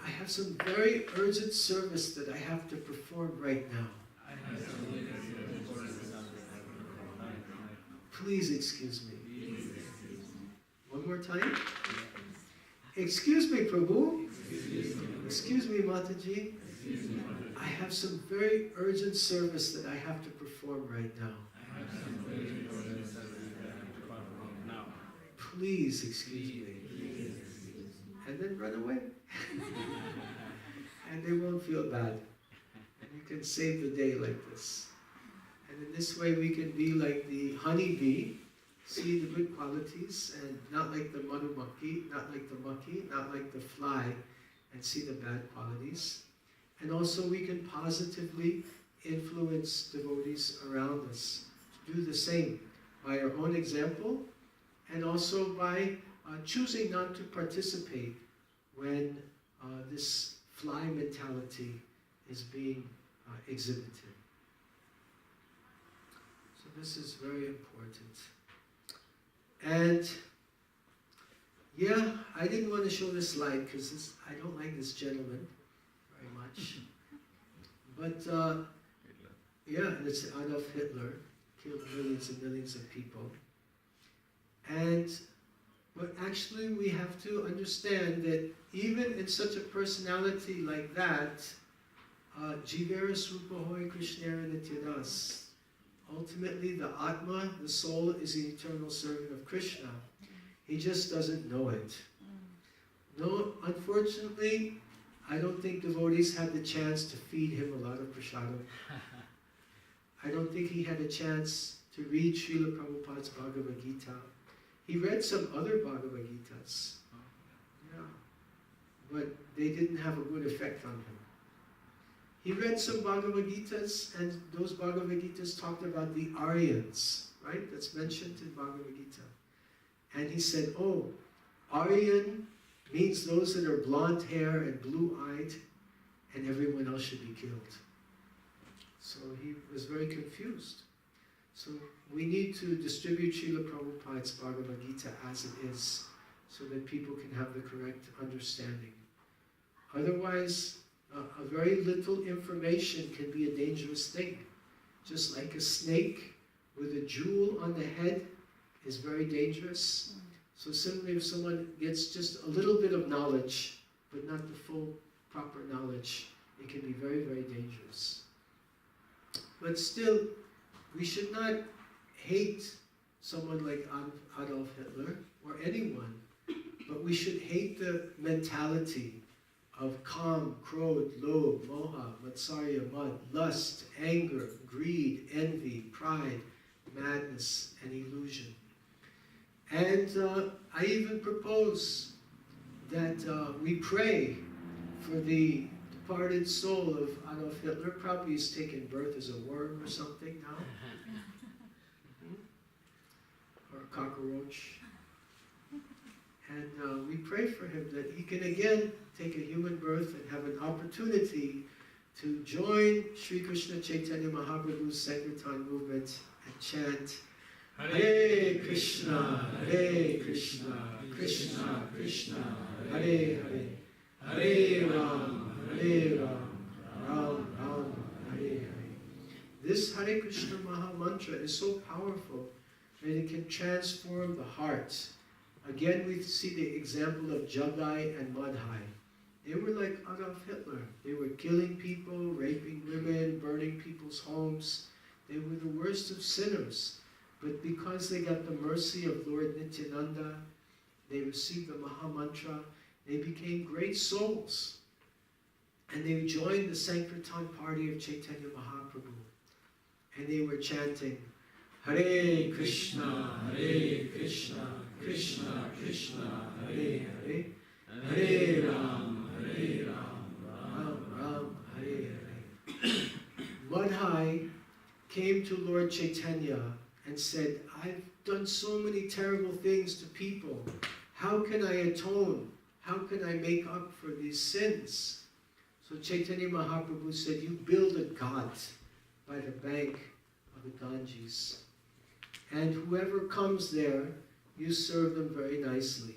I have some very urgent service that I have to perform right now. Please excuse me. One more time. Excuse me, Prabhu. Excuse me, Mataji. I have some very urgent service that I have to perform right now. Please excuse me. And then run away. And they won't feel bad. And you can save the day like this. And in this way we can be like the honeybee, see the good qualities, and not like the madhumaki, not like the maki, not like the fly, and see the bad qualities. And also we can positively influence devotees around us to do the same by our own example, and also by choosing not to participate when this fly mentality is being exhibited. So this is very important. And yeah, I didn't want to show this slide because I don't like this gentleman very much. But yeah, it's Adolf Hitler, killed millions and millions of people. But actually we have to understand that even in such a personality like that, Jivera Srupa Hoy Krishnera Nityadas, ultimately the Atma, the soul, is the eternal servant of Krishna. He just doesn't know it. No, unfortunately, I don't think devotees had the chance to feed him a lot of prasadam. I don't think he had a chance to read Srila Prabhupada's Bhagavad Gita. He read some other Bhagavad Gitas, yeah, but they didn't have a good effect on him. He read some Bhagavad Gitas, and those Bhagavad Gitas talked about the Aryans, right? That's mentioned in Bhagavad Gita. And he said, oh, Aryan means those that are blonde hair and blue-eyed. and everyone else should be killed. So he was very confused. So we need to distribute Srila Prabhupada's Bhagavad Gita as it is, so that people can have the correct understanding. Otherwise, a very little information can be a dangerous thing. Just like a snake with a jewel on the head is very dangerous. So simply if someone gets just a little bit of knowledge, but not the full proper knowledge, it can be very, very dangerous. But still, we should not hate someone like Adolf Hitler or anyone, but we should hate the mentality of Kam, Krodh, Lobh, Moha, Matsarya, Mad, lust, anger, greed, envy, pride, madness, and illusion. And I even propose that we pray for the departed soul of Adolf Hitler. Probably he's taken birth as a worm or something now. Or a cockroach. And we pray for him that he can again take a human birth and have an opportunity to join Sri Krishna Chaitanya Mahaprabhu's Sankirtan movement and chant Hare Krishna, Krishna Krishna, Hare Hare, Hare Ram, Ram Ram, Hare Hare. This Hare Krishna Maha Mantra is so powerful that it can transform the heart. Again, we see the example of Jagai and Madhai. They were like Adolf Hitler. They were killing people, raping women, burning people's homes. They were the worst of sinners. But because they got the mercy of Lord Nityananda, they received the Maha Mantra, they became great souls. And they joined the Sankirtan party of Chaitanya Mahaprabhu. And they were chanting, Hare Krishna, Krishna Krishna, Hare Hare, Hare Ram, Ram Ram, Hare Hare. Madhai came to Lord Chaitanya and said, I've done so many terrible things to people. How can I atone? How can I make up for these sins? So Chaitanya Mahaprabhu said, you build a ghat by the bank of the Ganges. And whoever comes there, you serve them very nicely.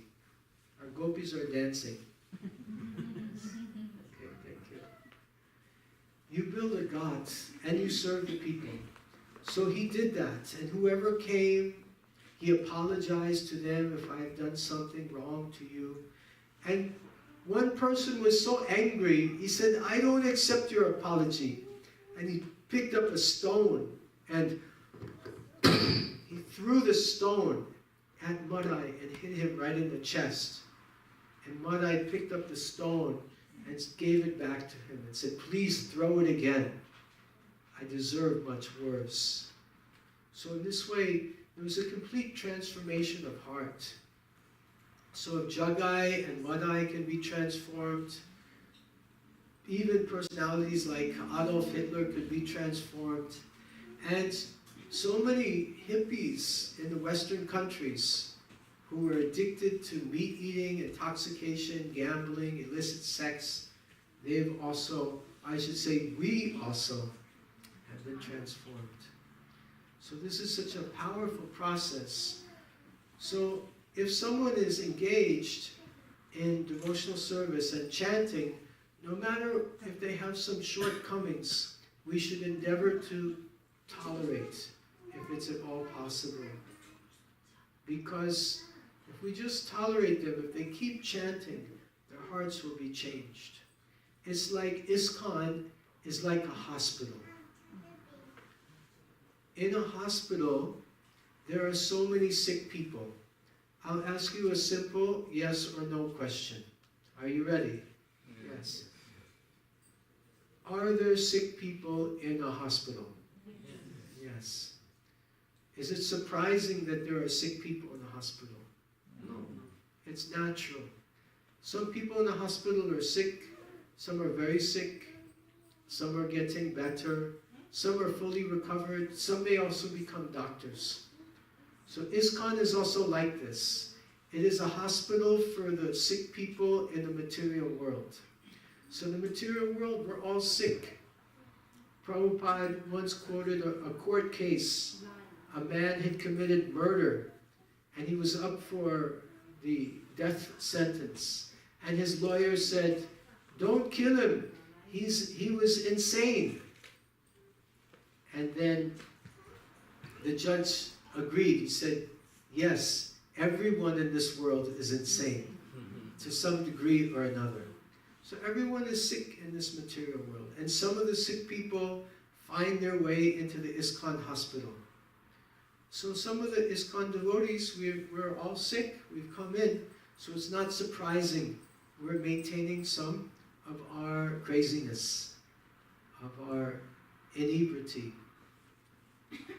Our gopis are dancing. Okay, thank you. You build a ghat and you serve the people. So he did that, and whoever came, he apologized to them if I have done something wrong to you. And one person was so angry, he said, I don't accept your apology. And he picked up a stone and he threw the stone at Madhai and hit him right in the chest. And Madhai picked up the stone and gave it back to him and said, please throw it again. I deserve much worse. So in this way, there was a complete transformation of heart. So if Jagai and Madhai can be transformed, even personalities like Adolf Hitler could be transformed. And so many hippies in the Western countries who were addicted to meat eating, intoxication, gambling, illicit sex, they've also, I should say, we also have been transformed. So this is such a powerful process. So if someone is engaged in devotional service and chanting, no matter if they have some shortcomings, we should endeavor to tolerate if it's at all possible. Because if we just tolerate them, if they keep chanting, their hearts will be changed. It's like ISKCON is like a hospital. In a hospital, there are so many sick people. I'll ask you a simple yes or no question. Are you ready? Yes. Are there sick people in a hospital? Yes. Is it surprising that there are sick people in a hospital? No. It's natural. Some people in the hospital are sick, some are very sick, some are getting better, some are fully recovered, some may also become doctors. So ISKCON is also like this. It is a hospital for the sick people in the material world. So the material world, we're all sick. Prabhupada once quoted a court case. A man had committed murder, and he was up for the death sentence. And his lawyer said, "Don't kill him. He was insane." And then the judge agreed. He said, "Yes, everyone in this world is insane to some degree or another." So everyone is sick in this material world. And some of the sick people find their way into the ISKCON hospital. So some of the ISKCON devotees, we're all sick. We've come in. So it's not surprising. We're maintaining some of our craziness, of our inebriety.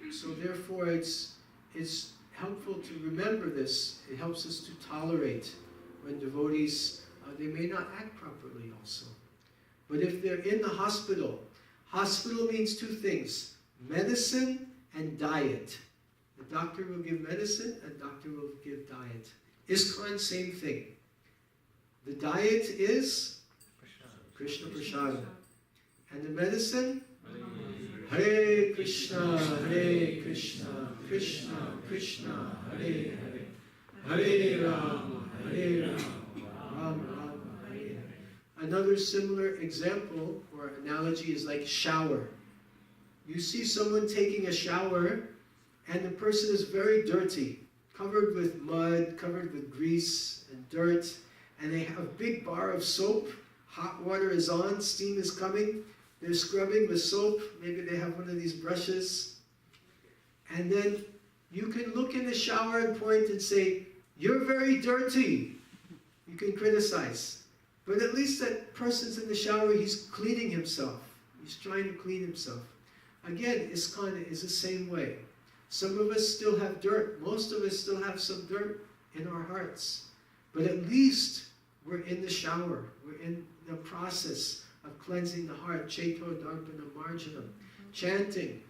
So therefore it's helpful to remember this. It helps us to tolerate when devotees, they may not act properly also. But if they're in the hospital means two things: medicine and diet. The doctor will give medicine, and doctor will give diet. ISKCON, same thing. The diet is Krishna Prasada. And the medicine? Hare Krishna, Krishna Krishna, Hare Hare. Hare Rama, Rama Rama, Hare Hare. Another similar example or analogy is like shower. You see someone taking a shower, and the person is very dirty, covered with mud, covered with grease and dirt, and they have a big bar of soap. Hot water is on, steam is coming. They're scrubbing with soap. Maybe they have one of these brushes. And then you can look in the shower and point and say, "You're very dirty." You can criticize. But at least that person's in the shower, he's cleaning himself. He's trying to clean himself. Again, ISKCON is the same way. Some of us still have dirt. Most of us still have some dirt in our hearts. But at least we're in the shower. We're in the process of cleansing the heart. Cheto Darpana Marjanam. Chanting,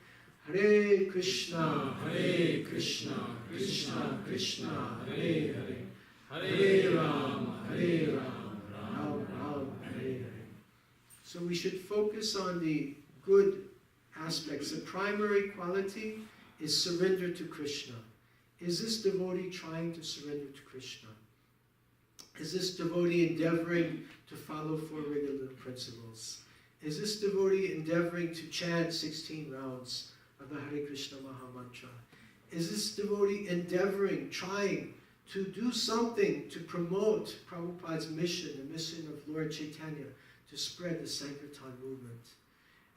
Hare Krishna, Krishna Krishna, Hare Hare. Hare Rama, Rama Rama, Hare Hare. So we should focus on the good aspects. The primary quality is surrender to Krishna. Is this devotee trying to surrender to Krishna? Is this devotee endeavoring to follow four regular principles? Is this devotee endeavoring to chant 16 rounds of the Hare Krishna Mahamantra? Is this devotee endeavoring, trying to do something to promote Prabhupada's mission, the mission of Lord Chaitanya, to spread the Sankirtan movement?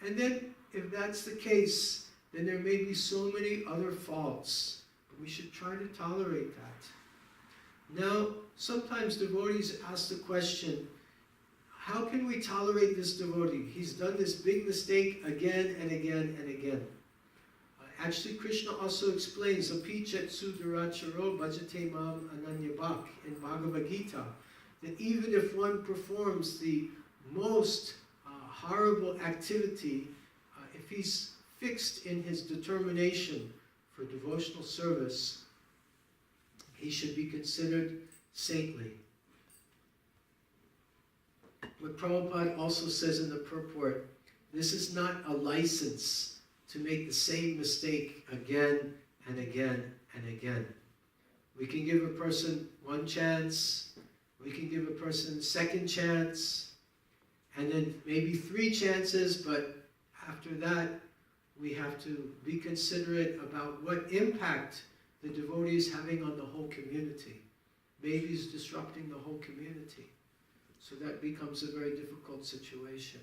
And then, if that's the case, then there may be so many other faults, but we should try to tolerate that. Now, sometimes devotees ask the question, how can we tolerate this devotee? He's done this big mistake again and again and again. Actually, Krishna also explains, Api chetsu duracharo bhajate mam ananyabhak in Bhagavad Gita, that even if one performs the most horrible activity, if he's fixed in his determination for devotional service, he should be considered saintly. What Prabhupada also says in the purport, this is not a license to make the same mistake again and again and again. We can give a person one chance, we can give a person a second chance, and then maybe 3 chances, but after that, we have to be considerate about what impact the devotee is having on the whole community. Maybe he's disrupting the whole community. So that becomes a very difficult situation.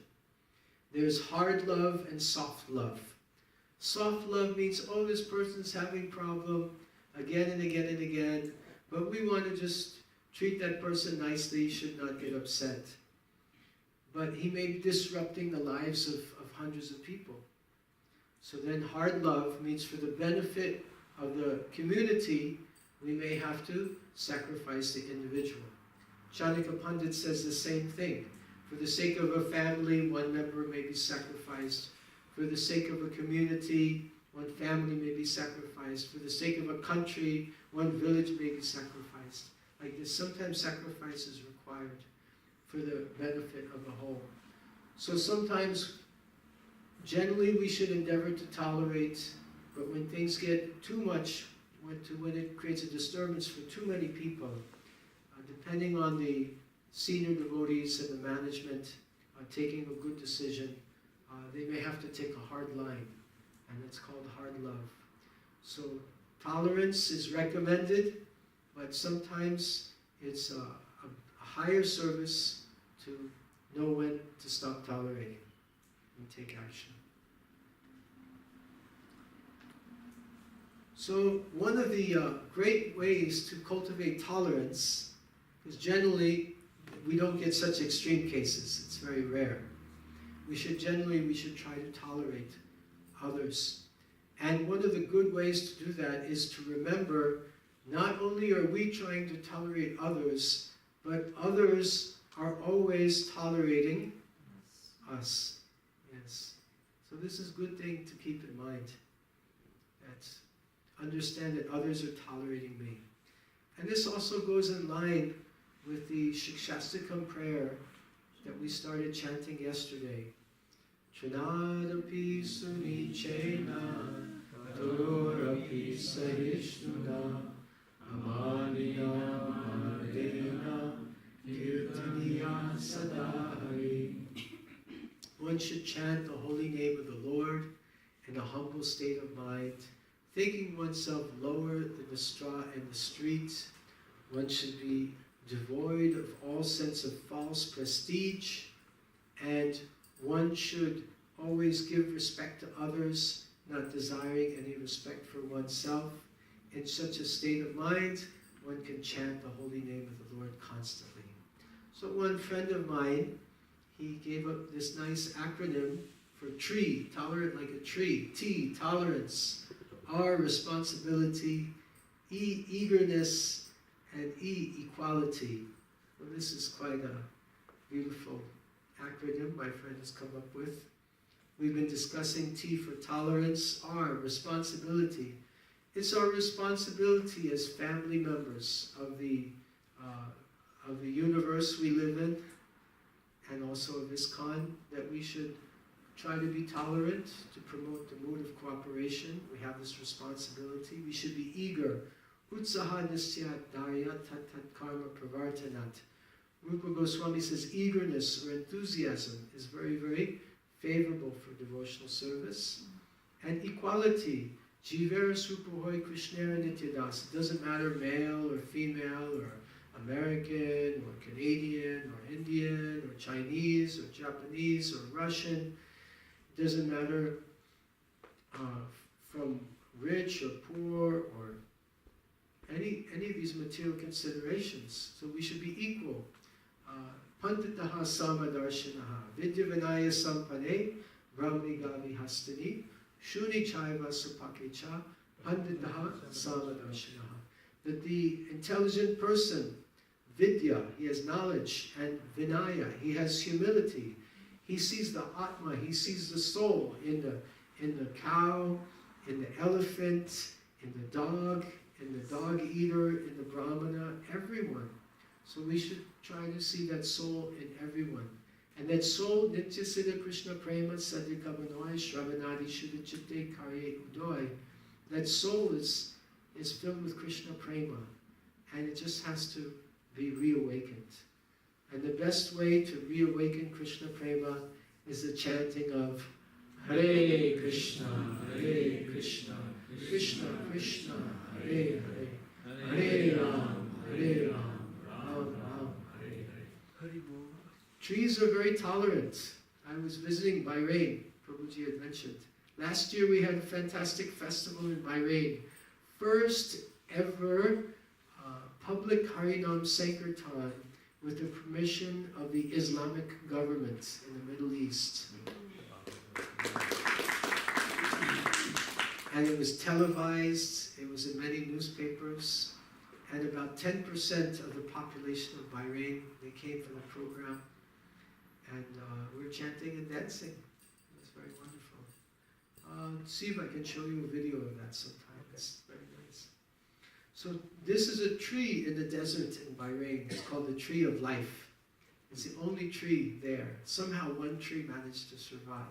There's hard love and soft love. Soft love means, oh, this person's having problem again and again and again, but we want to just treat that person nicely, should not get upset. But he may be disrupting the lives of hundreds of people. So then hard love means for the benefit of the community, we may have to sacrifice the individual. Chanaka Pandit says the same thing. For the sake of a family, one member may be sacrificed. For the sake of a community, one family may be sacrificed. For the sake of a country, one village may be sacrificed. Like this, sometimes sacrifice is required. for the benefit of the whole. So sometimes, generally we should endeavor to tolerate, but when things get too much, when it creates a disturbance for too many people, depending on the senior devotees and the management taking a good decision, they may have to take a hard line, and it's called hard love. So tolerance is recommended, but sometimes it's a higher service to know when to stop tolerating and take action. So one of the great ways to cultivate tolerance, because generally we don't get such extreme cases, it's very rare. We should try to tolerate others. And one of the good ways to do that is to remember, not only are we trying to tolerate others, but others are always tolerating us. Yes. So this is a good thing to keep in mind. Understand that others are tolerating me. And this also goes in line with the Shikshastakam prayer that we started chanting yesterday. Trinadapi sunichena, adorapi sahishnuna, amaniya manadena, kirtaniya sadahari. One should chant the holy name of the Lord in a humble state of mind, thinking oneself lower than the straw and the street. One should be devoid of all sense of false prestige, and one should always give respect to others, not desiring any respect for oneself. In such a state of mind, one can chant the holy name of the Lord constantly. So one friend of mine, he gave up this nice acronym for tree, tolerant like a tree. T, tolerance. R, responsibility. E, eagerness. And E, equality. Well, this is quite a beautiful acronym my friend has come up with. We've been discussing T for tolerance. R, responsibility. It's our responsibility as family members of the universe we live in, and also of ISKCON, that we should try to be tolerant, to promote the mood of cooperation. We have this responsibility. We should be eager. Utsaha nisyat darya tat tat karma pravartanat. Rupa Goswami says eagerness or enthusiasm is very, very favorable for devotional service. And equality. Jivera supuhoi krishnera nityadas. It doesn't matter male or female or American or Canadian or Indian or Chinese or Japanese or Russian. It doesn't matter from rich or poor or any of these material considerations. So we should be equal. Panditaha samadarshinaha vidyavanaya sampane brahmanigavi hastani shuni chaiva supakecha panditaha samadarshinaha. That the intelligent person, vidya, he has knowledge, and vinaya, he has humility. He sees the atma, he sees the soul in the cow, in the elephant, in the dog eater, in the brahmana, everyone. So we should try to see that soul in everyone. And that soul, nitya siddha krishna prema sadhikavanoi shravanadi shuddha chitte karye udoi, that soul is filled with Krishna prema, and it just has to be reawakened. And the best way to reawaken Krishna prema is the chanting of Hare Krishna, Krishna Krishna, Hare Hare, Hare Ram, Ram Ram, Hare Hare. Trees are very tolerant. I was visiting Bahrain, Prabhuji had mentioned. Last year we had a fantastic festival in Bahrain. First ever public Harinam Sankirtan with the permission of the Islamic government in the Middle East. And it was televised, it was in many newspapers, and about 10% of the population of Bahrain, they came for the program, and we were chanting and dancing. It was very wonderful. See if I can show you a video of that sometime. It's very nice. So this is a tree in the desert in Bahrain. It's called the tree of life. It's the only tree there. Somehow one tree managed to survive.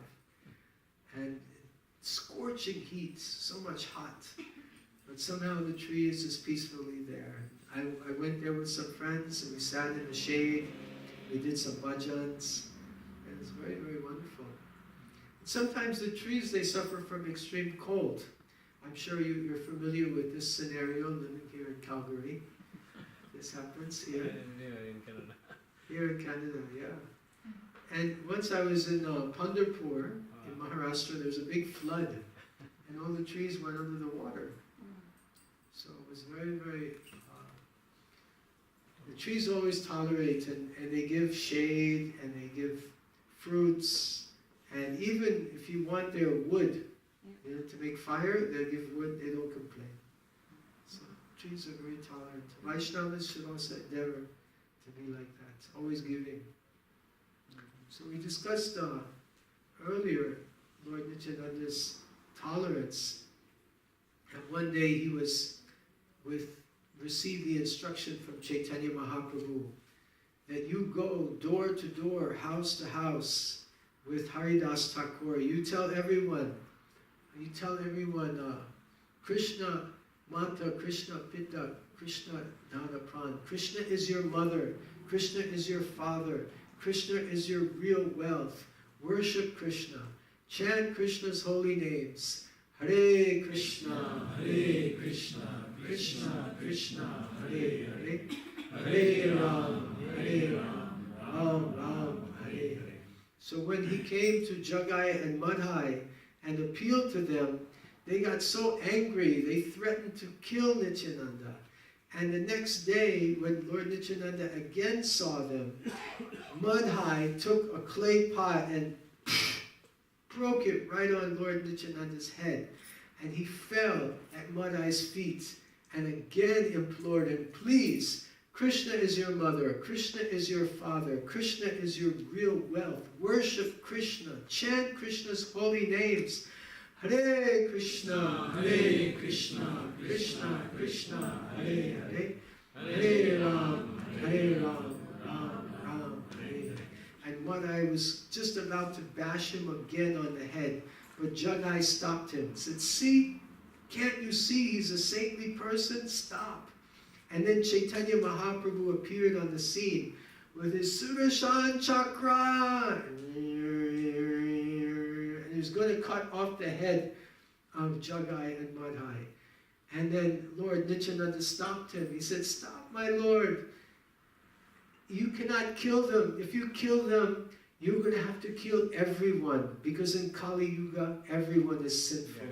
And scorching heat, so much hot. But somehow the tree is just peacefully there. I went there with some friends and we sat in the shade. We did some bhajans. And it's very, very wonderful. Sometimes the trees, they suffer from extreme cold. I'm sure you're familiar with this scenario living here in Calgary. This happens here. In Canada. Here in Canada, yeah. And once I was in Pandharpur, in Maharashtra, there was a big flood. And all the trees went under the water. So it was very, very... the trees always tolerate and they give shade and they give fruits. And even if you want their wood, you know, to make fire, they give wood, they don't complain. So trees are very tolerant. Vaishnavas should also endeavor to be like that, always giving. So we discussed earlier Lord Nityananda's tolerance. And one day he received the instruction from Chaitanya Mahaprabhu that you go door to door, house to house with Haridas Thakur. You tell everyone, Krishna Mata, Krishna Pitta, Krishna Dana Pran. Krishna is your mother, Krishna is your father, Krishna is your real wealth. Worship Krishna. Chant Krishna's holy names. Hare Krishna, Hare Krishna, Krishna Krishna, Hare Hare, Hare Ram, Ram Ram, Hare Hare. So when he came to Jagai and Madhai and appealed to them, they got so angry, they threatened to kill Nityananda. And the next day, when Lord Nityananda again saw them, Madhai took a clay pot and broke it right on Lord Nityananda's head. And he fell at Madhai's feet and again implored him, please, Krishna is your mother, Krishna is your father, Krishna is your real wealth. Worship Krishna, chant Krishna's holy names. Hare Krishna, Krishna Krishna, Hare Hare, Hare Ram, Ram Ram, Hare Hare. And Madhai was just about to bash him again on the head, but Jagai stopped him and said, see, can't you see he's a saintly person? Stop. And then Chaitanya Mahaprabhu appeared on the scene with his Sudarshan Chakra. And he was going to cut off the head of Jagai and Madhai. And then Lord Nityananda stopped him. He said, stop, my Lord. You cannot kill them. If you kill them, you're going to have to kill everyone. Because in Kali Yuga, everyone is sinful.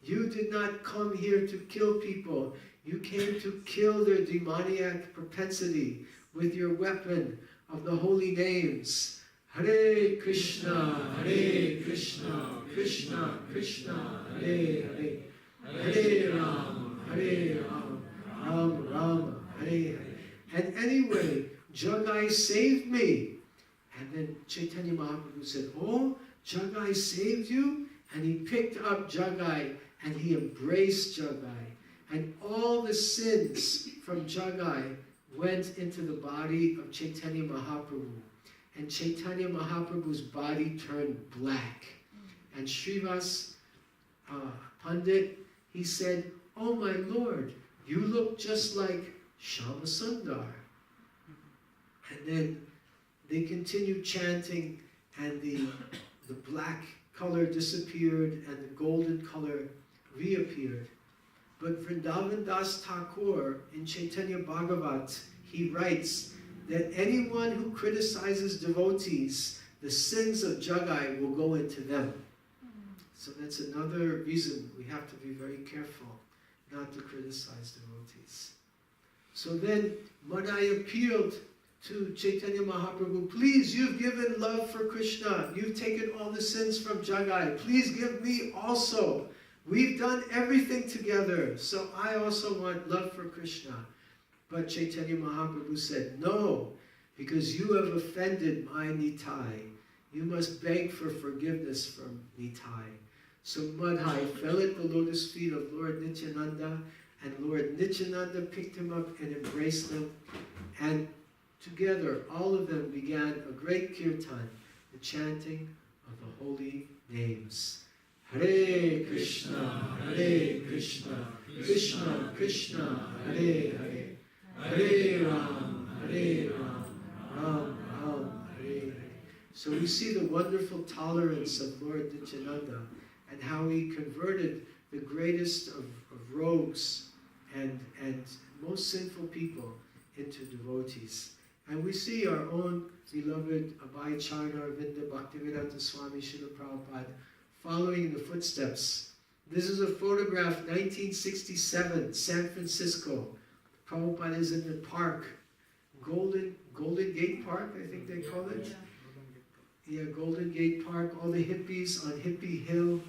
You did not come here to kill people. You came to kill their demoniac propensity with your weapon of the holy names. Hare Krishna, Krishna Krishna, Hare Hare, Hare Ram, Ram Ram, Hare Hare. And anyway, Jagai saved me. And then Chaitanya Mahaprabhu said, oh, Jagai saved you? And he picked up Jagai and he embraced Jagai. And all the sins from Jagai went into the body of Chaitanya Mahaprabhu. And Chaitanya Mahaprabhu's body turned black. And Srivas Pandit, he said, oh my Lord, you look just like Shyamasundar. And then they continued chanting, and the black color disappeared and the golden color reappeared. But Vrindavan Das Thakur in Chaitanya Bhagavat, he writes that anyone who criticizes devotees, the sins of Jagai will go into them. So that's another reason we have to be very careful not to criticize devotees. So then Madhai appealed to Chaitanya Mahaprabhu, please, you've given love for Krishna. You've taken all the sins from Jagai. Please give me also. We've done everything together, so I also want love for Krishna. But Chaitanya Mahaprabhu said, no, because you have offended my Nitai. You must beg for forgiveness from Nitai. So Madhai fell at the lotus feet of Lord Nityananda, and Lord Nityananda picked him up and embraced him. And together, all of them began a great kirtan, the chanting of the holy names. Hare Krishna, Hare Krishna, Krishna Krishna, Hare Hare, Hare Ram, Hare Ram, Ram Ram, Hare Hare. So we see the wonderful tolerance of Lord Nityananda and how he converted the greatest of rogues and most sinful people into devotees. And we see our own beloved Abhay Charna Arvinda Bhaktivedanta Swami Srila Prabhupada following in the footsteps. This is a photograph, 1967, San Francisco. Prabhupada is in the park, Golden Gate Park, I think they call it. Yeah, Golden Gate Park, all the hippies on Hippie Hill,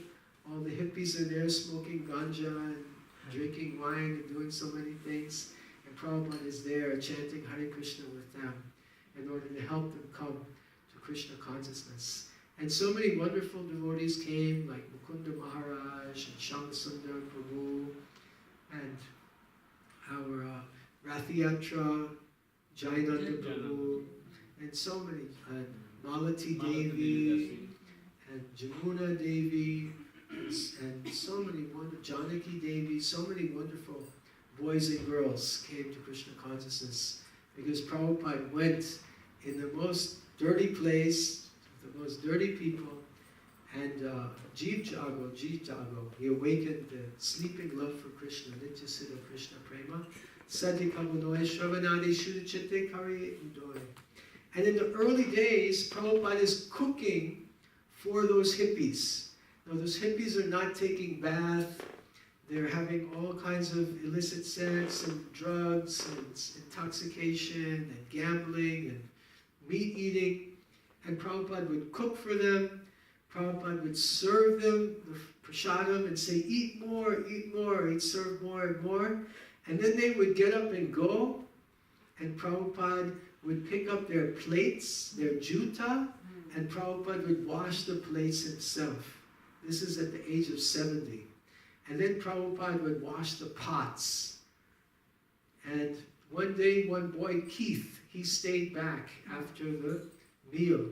all the hippies are there smoking ganja and drinking wine and doing so many things. And Prabhupada is there chanting Hare Krishna with them in order to help them come to Krishna consciousness. And so many wonderful devotees came, like Mukunda Maharaj and Shyamasundar Prabhu, and our Rathiyatra, Jainanda Prabhu, and so many, and Malati Devi, and Jamuna Devi, and so many wonderful, Janaki Devi, so many wonderful boys and girls came to Krishna consciousness because Prabhupada went in the most dirty place, the most dirty people, and Jeev Jago, he awakened the sleeping love for Krishna, Nitya Siddha Krishna Prema, Sati Kamunoy Shravanadi Shuddhachite Kari Udoy. And in the early days, Prabhupada is cooking for those hippies. Now those hippies are not taking bath, they're having all kinds of illicit sex and drugs and intoxication and gambling and meat eating. And Prabhupada would cook for them, Prabhupada would serve them the prasadam and say, eat more, he'd serve more and more. And then they would get up and go, and Prabhupada would pick up their plates, their juta, and Prabhupada would wash the plates himself. This is at the age of 70. And then Prabhupada would wash the pots. And one day, one boy, Keith, he stayed back after the meal.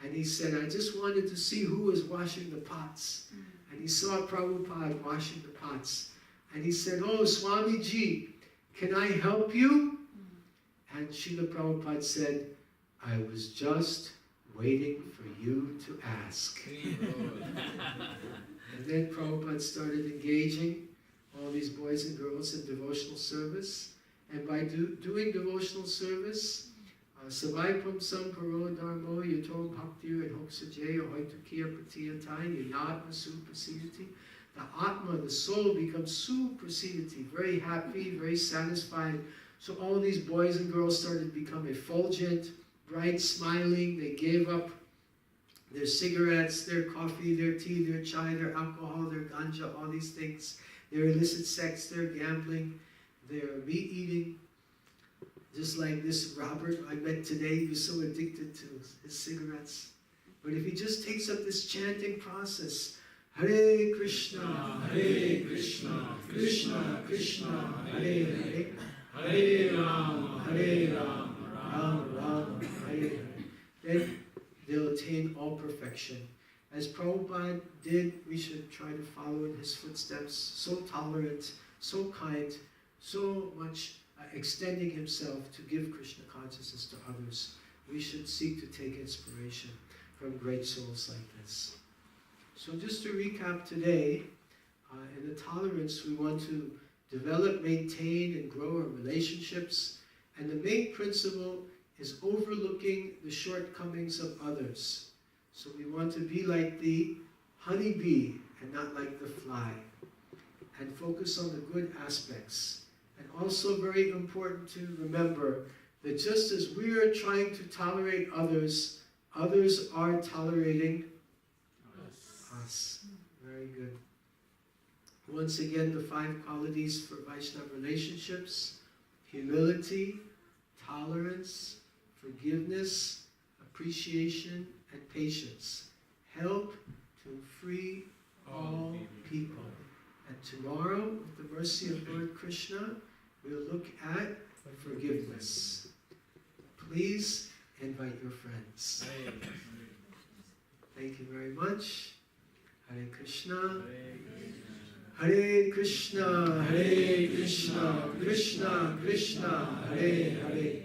And he said, I just wanted to see who was washing the pots. And he saw Prabhupada washing the pots. And he said, oh, Swamiji, can I help you? And Srila Prabhupada said, I was just waiting for you to ask. And then Prabhupada started engaging all these boys and girls in devotional service. And by doing devotional service, Savaipam Samparo Dharmo Yatom Bhaktir and Hoksajaya Hoitukiya Pratiyatai Yatma Suprasidati. The Atma, the soul, becomes Suprasidati, very happy, very satisfied. So all these boys and girls started to become effulgent, bright, smiling. They gave up their cigarettes, their coffee, their tea, their chai, their alcohol, their ganja, all these things, their illicit sex, their gambling, their meat eating. Just like this Robert I met today, he was so addicted to his cigarettes. But if he just takes up this chanting process, Hare Krishna, Krishna Krishna, Hare Hare, Hare Ram, Ram Ram, Hare Hare, then they'll attain all perfection. As Prabhupada did, we should try to follow in his footsteps, so tolerant, so kind, so much extending himself to give Krishna consciousness to others. We should seek to take inspiration from great souls like this. So just to recap today, in the tolerance we want to develop, maintain, and grow our relationships. And the main principle is overlooking the shortcomings of others. So we want to be like the honeybee and not like the fly. And focus on the good aspects. And also very important to remember that just as we are trying to tolerate others, others are tolerating us. Very good. Once again, the 5 qualities for Vaishnava relationships: humility, tolerance, forgiveness, appreciation, and patience. Help to free all people. And tomorrow, with the mercy of Lord Krishna, we'll look at forgiveness. please invite your friends. Thank you very much. Hare Krishna. Hare Krishna, Hare Krishna, Krishna Krishna, Hare Hare,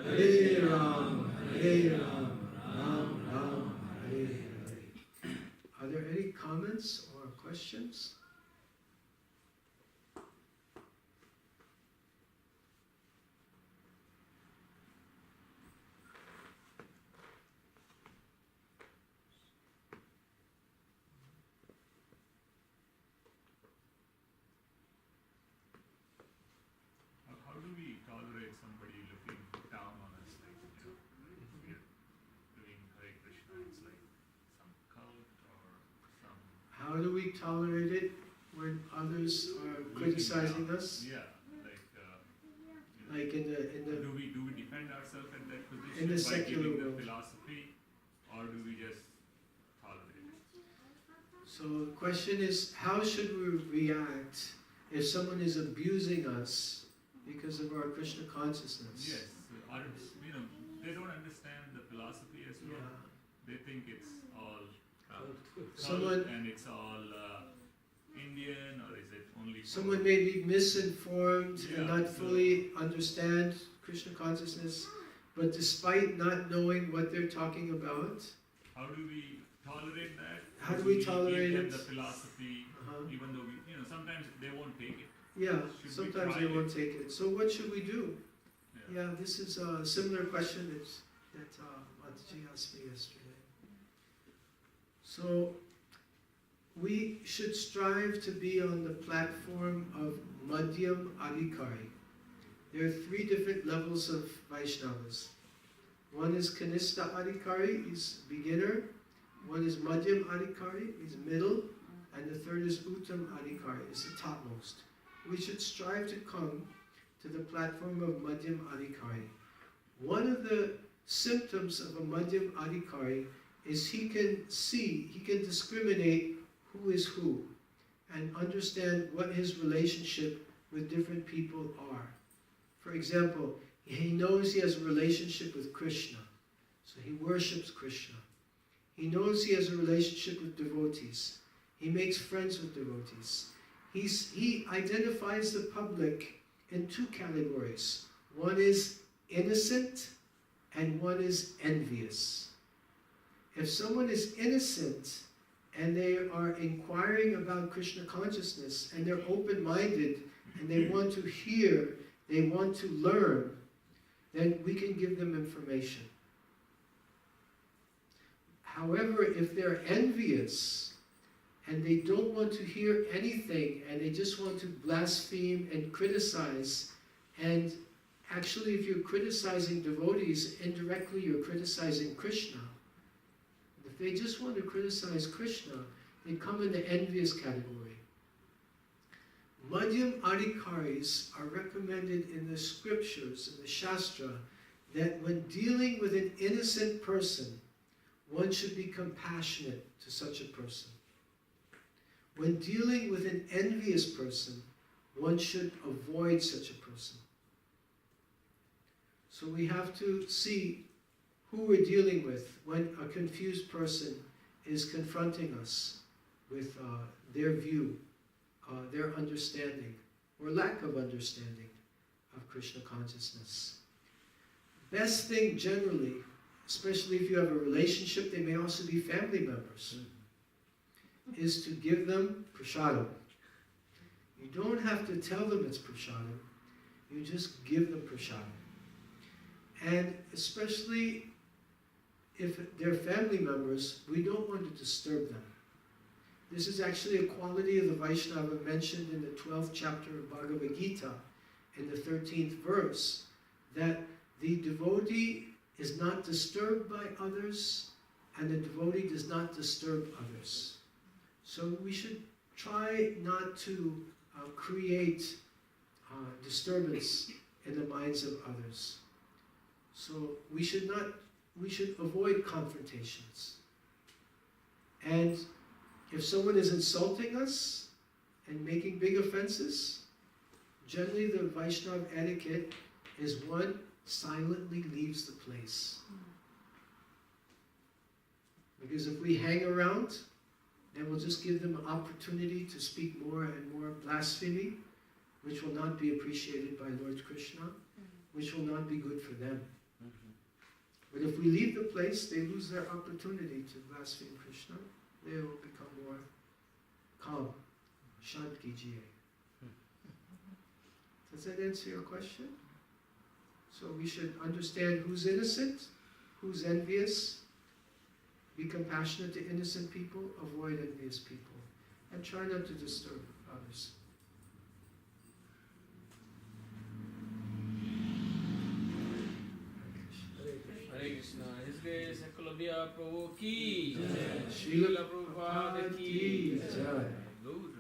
Hare Ram, Ram Ram, Hare Hare. Are there any comments or questions? How do we tolerate somebody looking down on us, like, if we're doing Hare Krishna, it's like some cult or some... How do we tolerate it when others are criticizing us? Yeah, Like in the do we defend ourselves at that position in the by secular giving the world. philosophy, or do we just tolerate it? So the question is, how should we react if someone is abusing us because of our Krishna consciousness? Yes, they don't understand the philosophy as well. Yeah. They think it's all Someone- and it's all Indian, or is it only for- Someone may be misinformed and Yeah, not so- fully understand Krishna consciousness, but despite not knowing what they're talking about, How do we tolerate that? How do we tolerate give them it? the philosophy, even though sometimes they won't take it. yeah, Should we sometimes try they it? won't take it. So what should we do? Yeah. Yeah, this is a similar question that Mataji asked me yesterday. So we should strive to be on the platform of Madhyam Adhikari. There are 3 different levels of Vaishnavas. One is Kanishta Adhikari, he's beginner. One is Madhyam Adhikari, he's middle. And the third is Uttam Adhikari, is the topmost. We should strive to come to the platform of Madhyam Adhikari. One of the symptoms of a Madhyam Adhikari is he can discriminate who is who and understand what his relationship with different people are. For example, he knows he has a relationship with Krishna, so he worships Krishna. He knows he has a relationship with devotees. He makes friends with devotees. He identifies the public in 2 categories. One is innocent and one is envious. If someone is innocent and they are inquiring about Krishna consciousness and they're open-minded and they want to hear, they want to learn, then we can give them information. However, if they're envious and they don't want to hear anything and they just want to blaspheme and criticize, and actually if you're criticizing devotees, indirectly you're criticizing Krishna. If they just want to criticize Krishna, they come in the envious category. Madhyam Adhikaris are recommended in the scriptures, in the Shastra, that when dealing with an innocent person, one should be compassionate to such a person. When dealing with an envious person, one should avoid such a person. So we have to see who we're dealing with when a confused person is confronting us with their view, their understanding, or lack of understanding of Krishna consciousness. Best thing generally, especially if you have a relationship, they may also be family members, is to give them prasadam. You don't have to tell them it's prasadam, you just give them prasadam. And especially if they're family members, we don't want to disturb them. This is actually a quality of the Vaishnava mentioned in the 12th chapter of Bhagavad Gita, in the 13th verse, that the devotee is not disturbed by others, and the devotee does not disturb others. So we should try not to create disturbance in the minds of others. So we should avoid confrontations. And if someone is insulting us and making big offenses, generally the Vaishnava etiquette is one, silently leaves the place. Because if we hang around, then we'll just give them an opportunity to speak more and more blasphemy, which will not be appreciated by Lord Krishna, which will not be good for them. But if we leave the place, they lose their opportunity to blaspheme Krishna. They will become more calm. Shant kijiye. Does that answer your question? So we should understand who's innocent, who's envious, be compassionate to innocent people, avoid envious people, and try not to disturb others. Hare Krishna. His Grace Ekalavya Prabhu ki Jai. Srila Prabhupada ki Jai. Guru